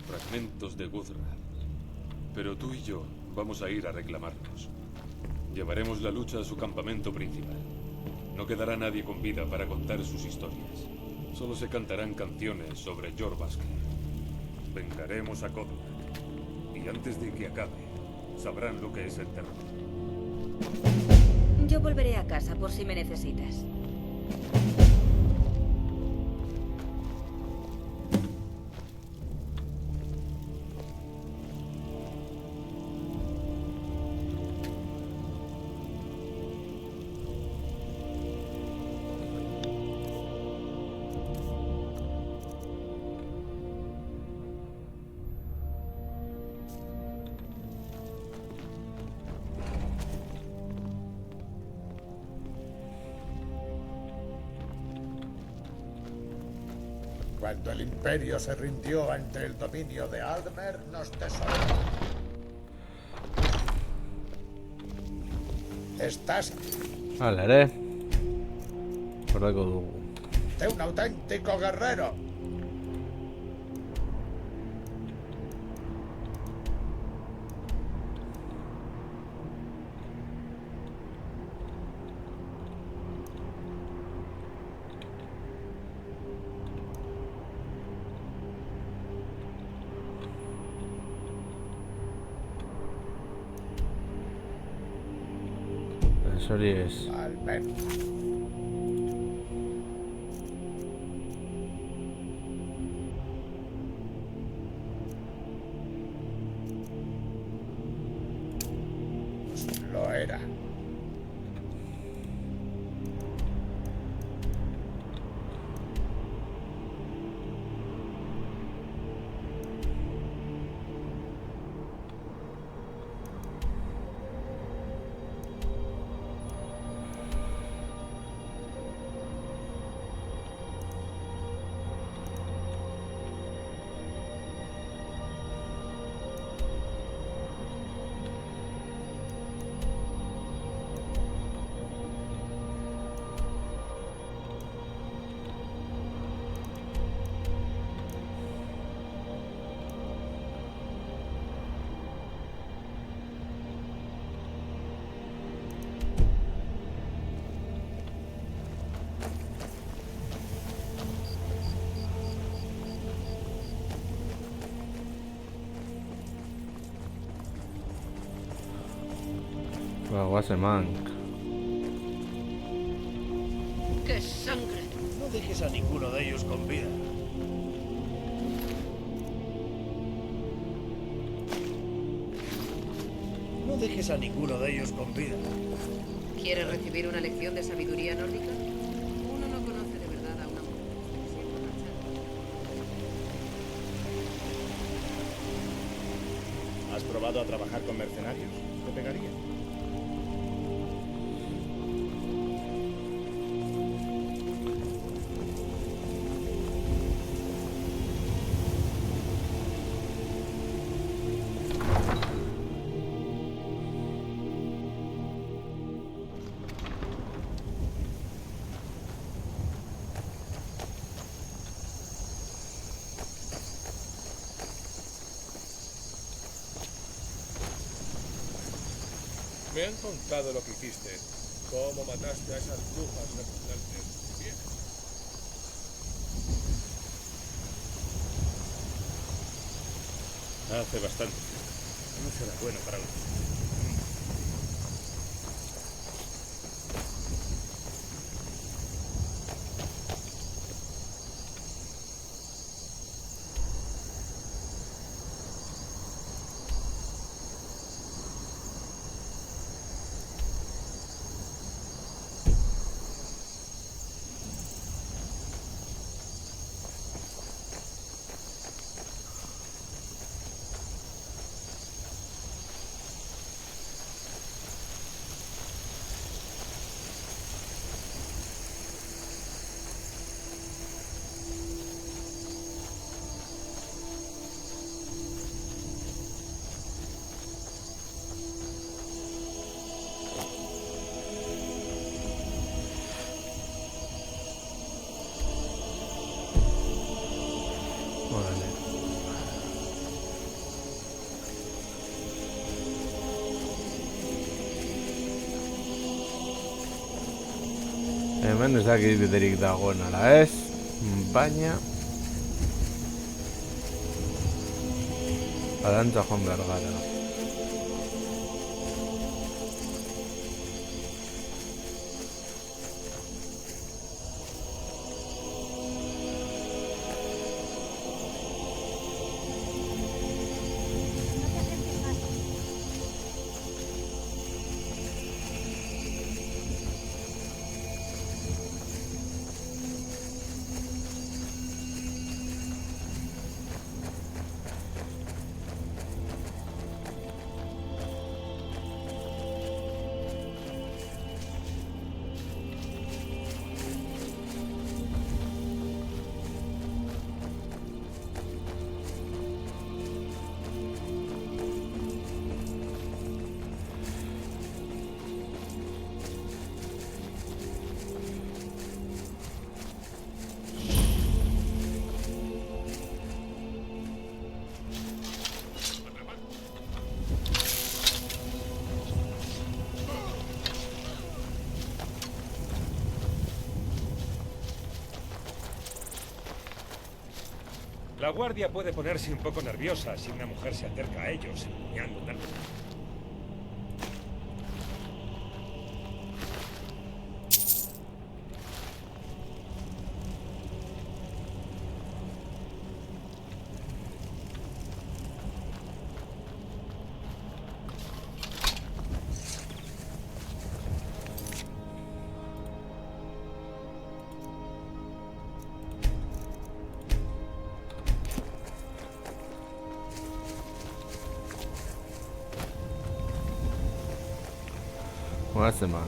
fragmentos de Guthrad. Pero tú y yo vamos a ir a reclamarlos. Llevaremos la lucha a su campamento principal. No quedará nadie con vida para contar sus historias. Solo se cantarán canciones sobre Jorvasker. Vengaremos a Kodnak. Y antes de que acabe, sabrán lo que es el terror. Yo volveré a casa por si me necesitas. Cuando el Imperio se rindió ante el dominio de Aldmer, nos desoló. Estás Alere. Horreko dugu. de un auténtico guerrero. Hori ez. Al menos. Lo era. Guasemang. ¡Qué sangre! No dejes a ninguno de ellos con vida. No dejes a ninguno de ellos con vida. ¿Quieres recibir una lección de sabiduría nórdica? Uno no conoce de verdad a una mujer. ¿Has probado a trabajar con mercenarios? ¿Te pegaría? Me han contado lo que hiciste. Cómo mataste a esas brujas repugnantes. Bien. Hace bastante. No será bueno para los... Hemen ez dakit biderik dagoen ala ez, baina Arantza joan behar gara. La guardia puede ponerse un poco nerviosa si una mujer se acerca a ellos, empuñando un arma. What's the man?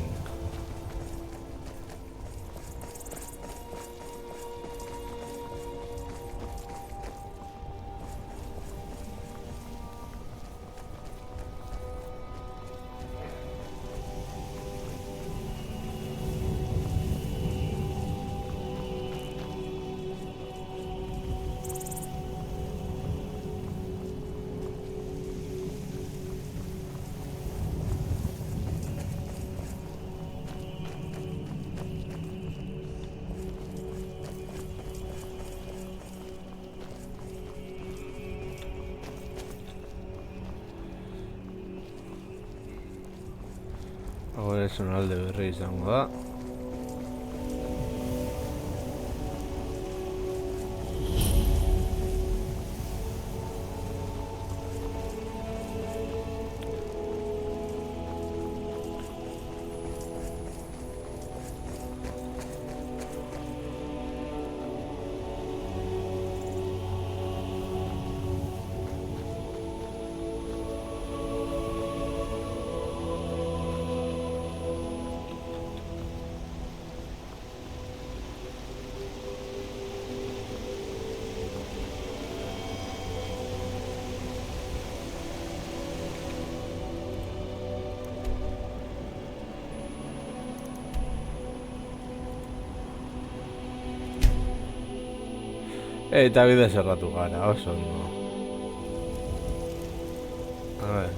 Ahora es un alde berri izango da. Eta bide zerratu gara, oso ondo. A ver.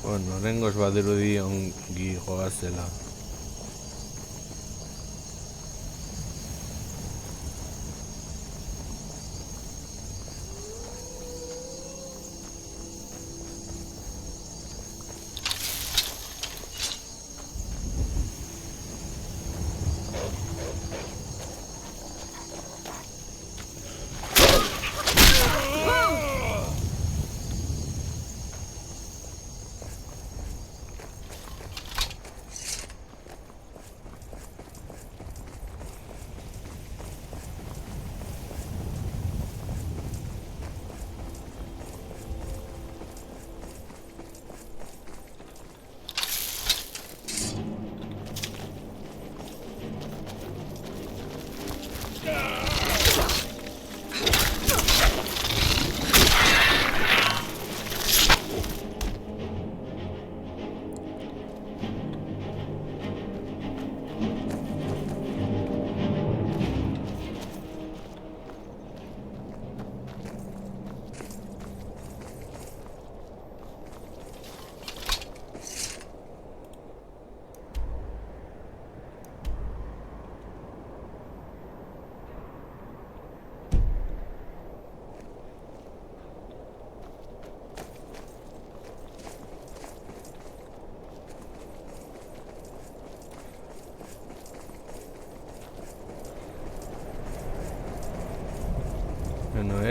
Bueno, lehengoz badirudi ongi goazela.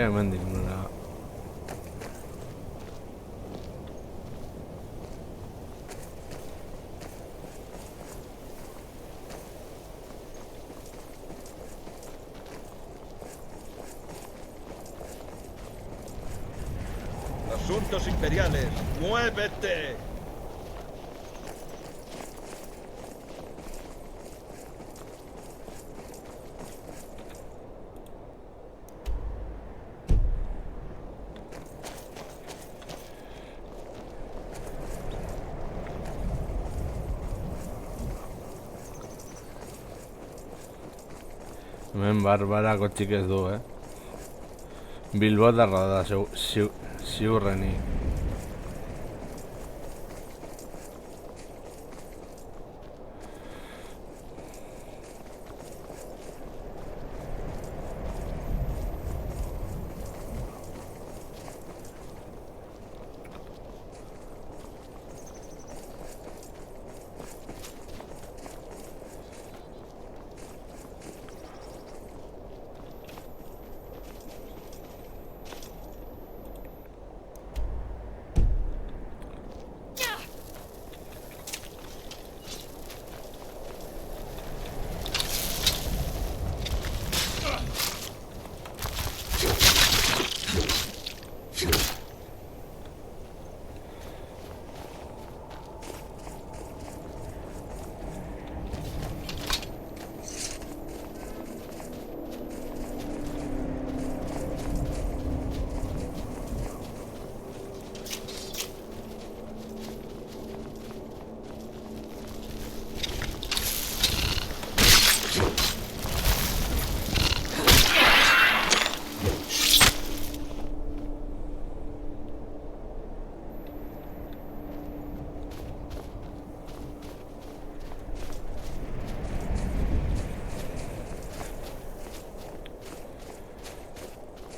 hemendik nola. Asuntos imperiales, ¡muévete! Hemen Barbara kotxik ez du, Bilbotarra da, ziurrenik.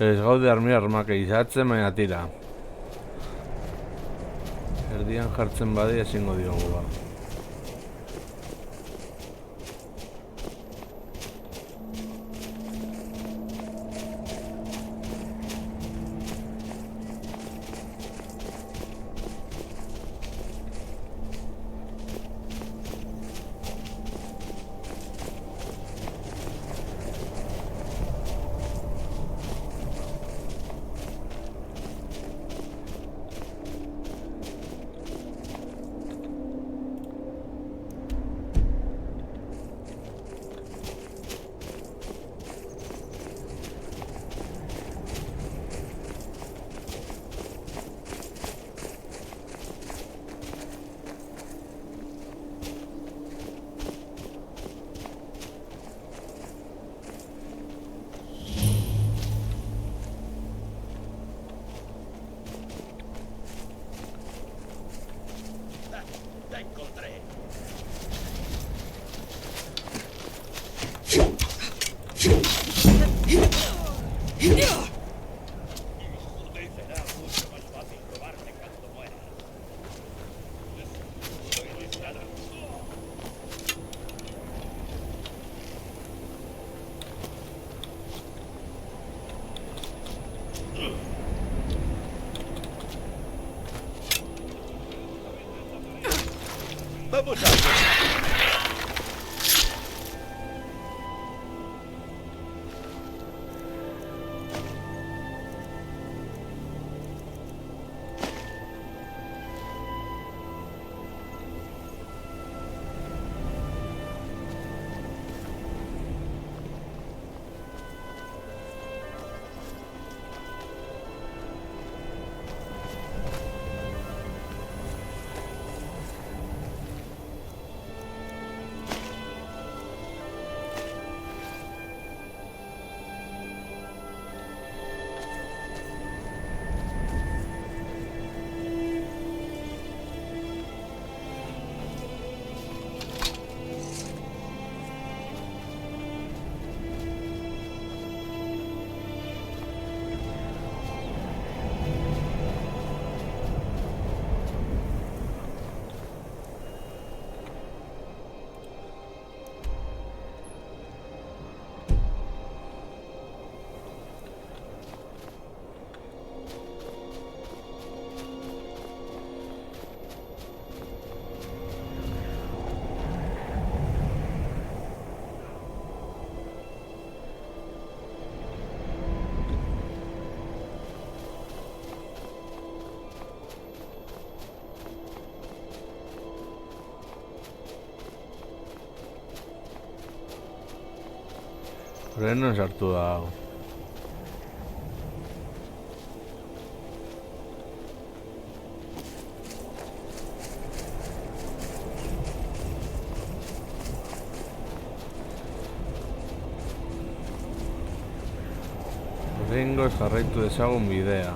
Ez gaude armak izatzen, baina tira. Erdian jartzen badi ezingo diogu ba. Vamos a ver. Horren sartu da hau. Horrengoz jarraitu dezagun bidea.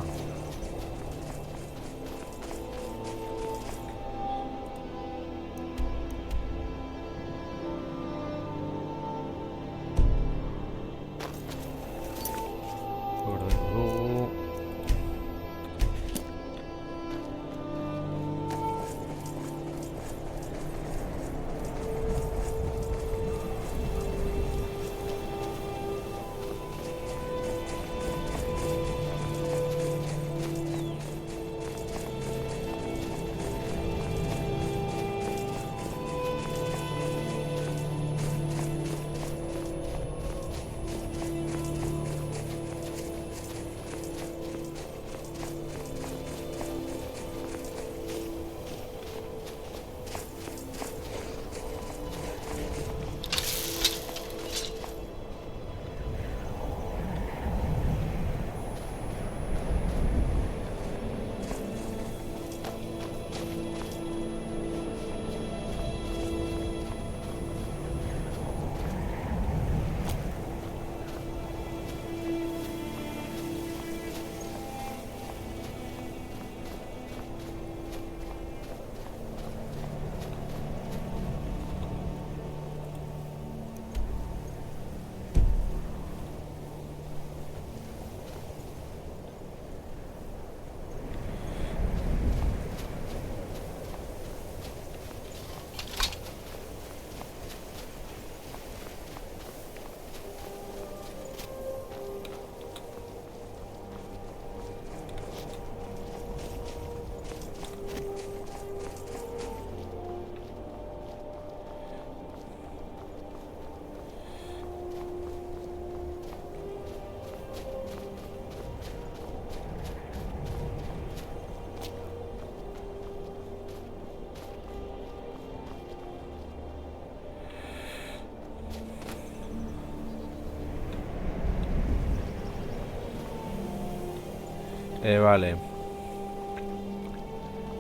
Vale.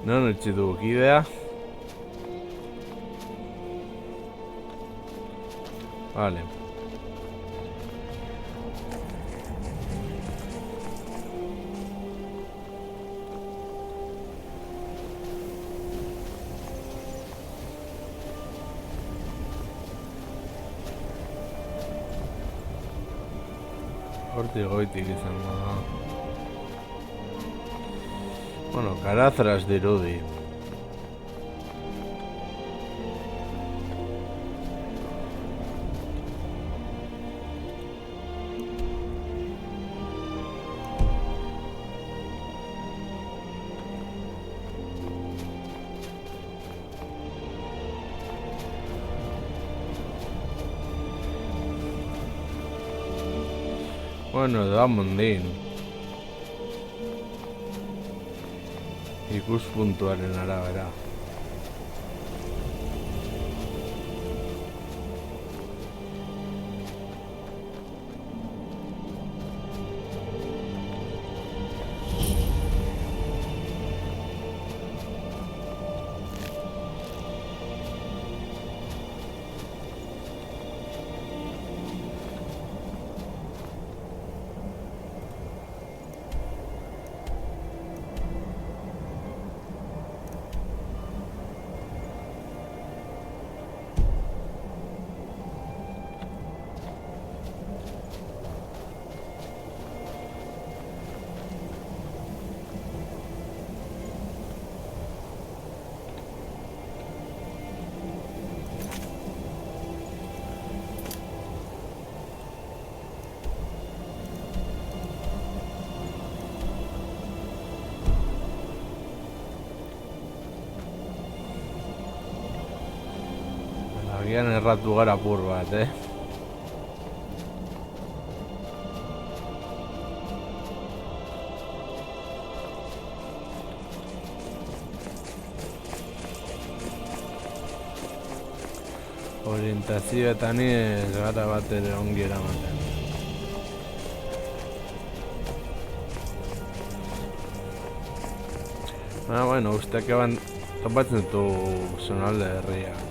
Non utzi dugu kidea. Vale. Hortik goitik izango da. Bueno, Carazras dirudi. Bueno, da mundin. Ikuspuntuaren arabera. Agian erratu gara apur bat, Orientazioetan ez gara bat ere ongi eramaten. Bueno, uste que ban topatzen du zonalde herriak.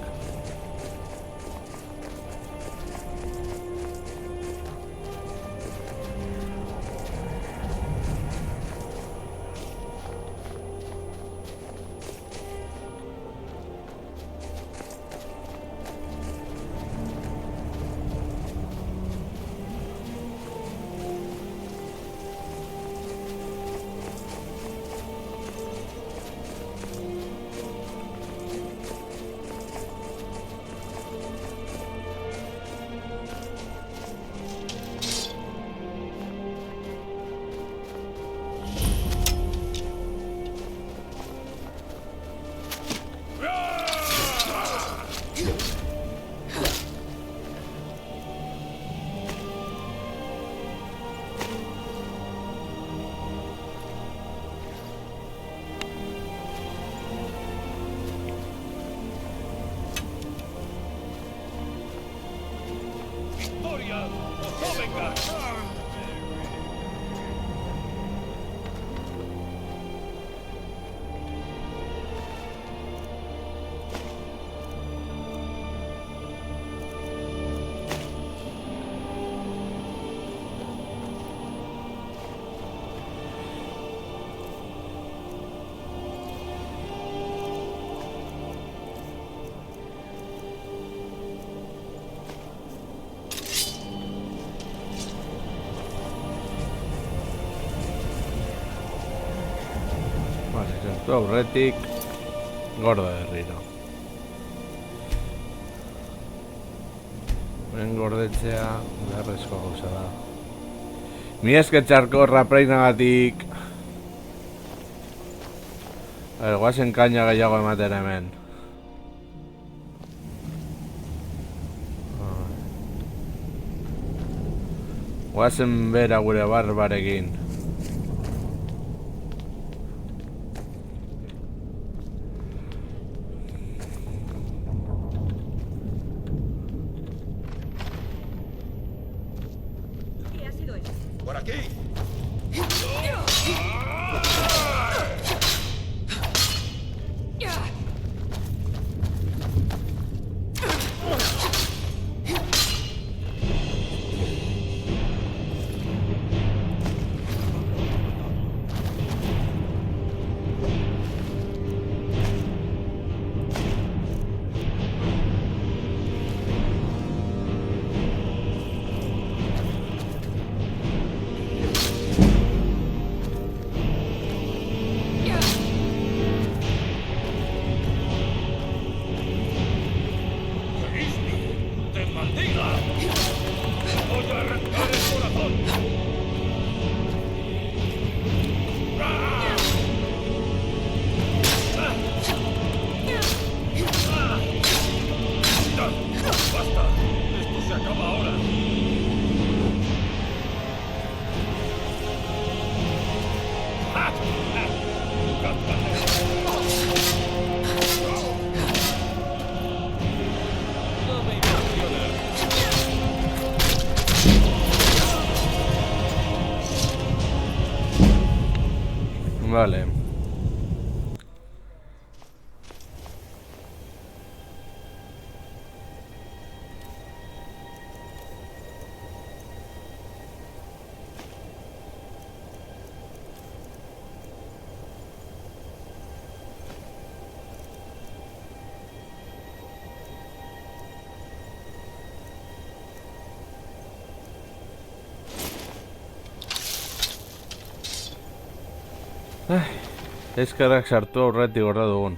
¡Victoria! ¡O venga! Zentu aurretik gorda herriro. Hemen gordetzea beharrezko gauza da. Mi esker txarko rapreinagatik. Guazen kaina gehiago ematen hemen. Guazen bera gure barbarekin. ¡Por aquí! Vale. Eskerrak sartu aurretik gorra dugun.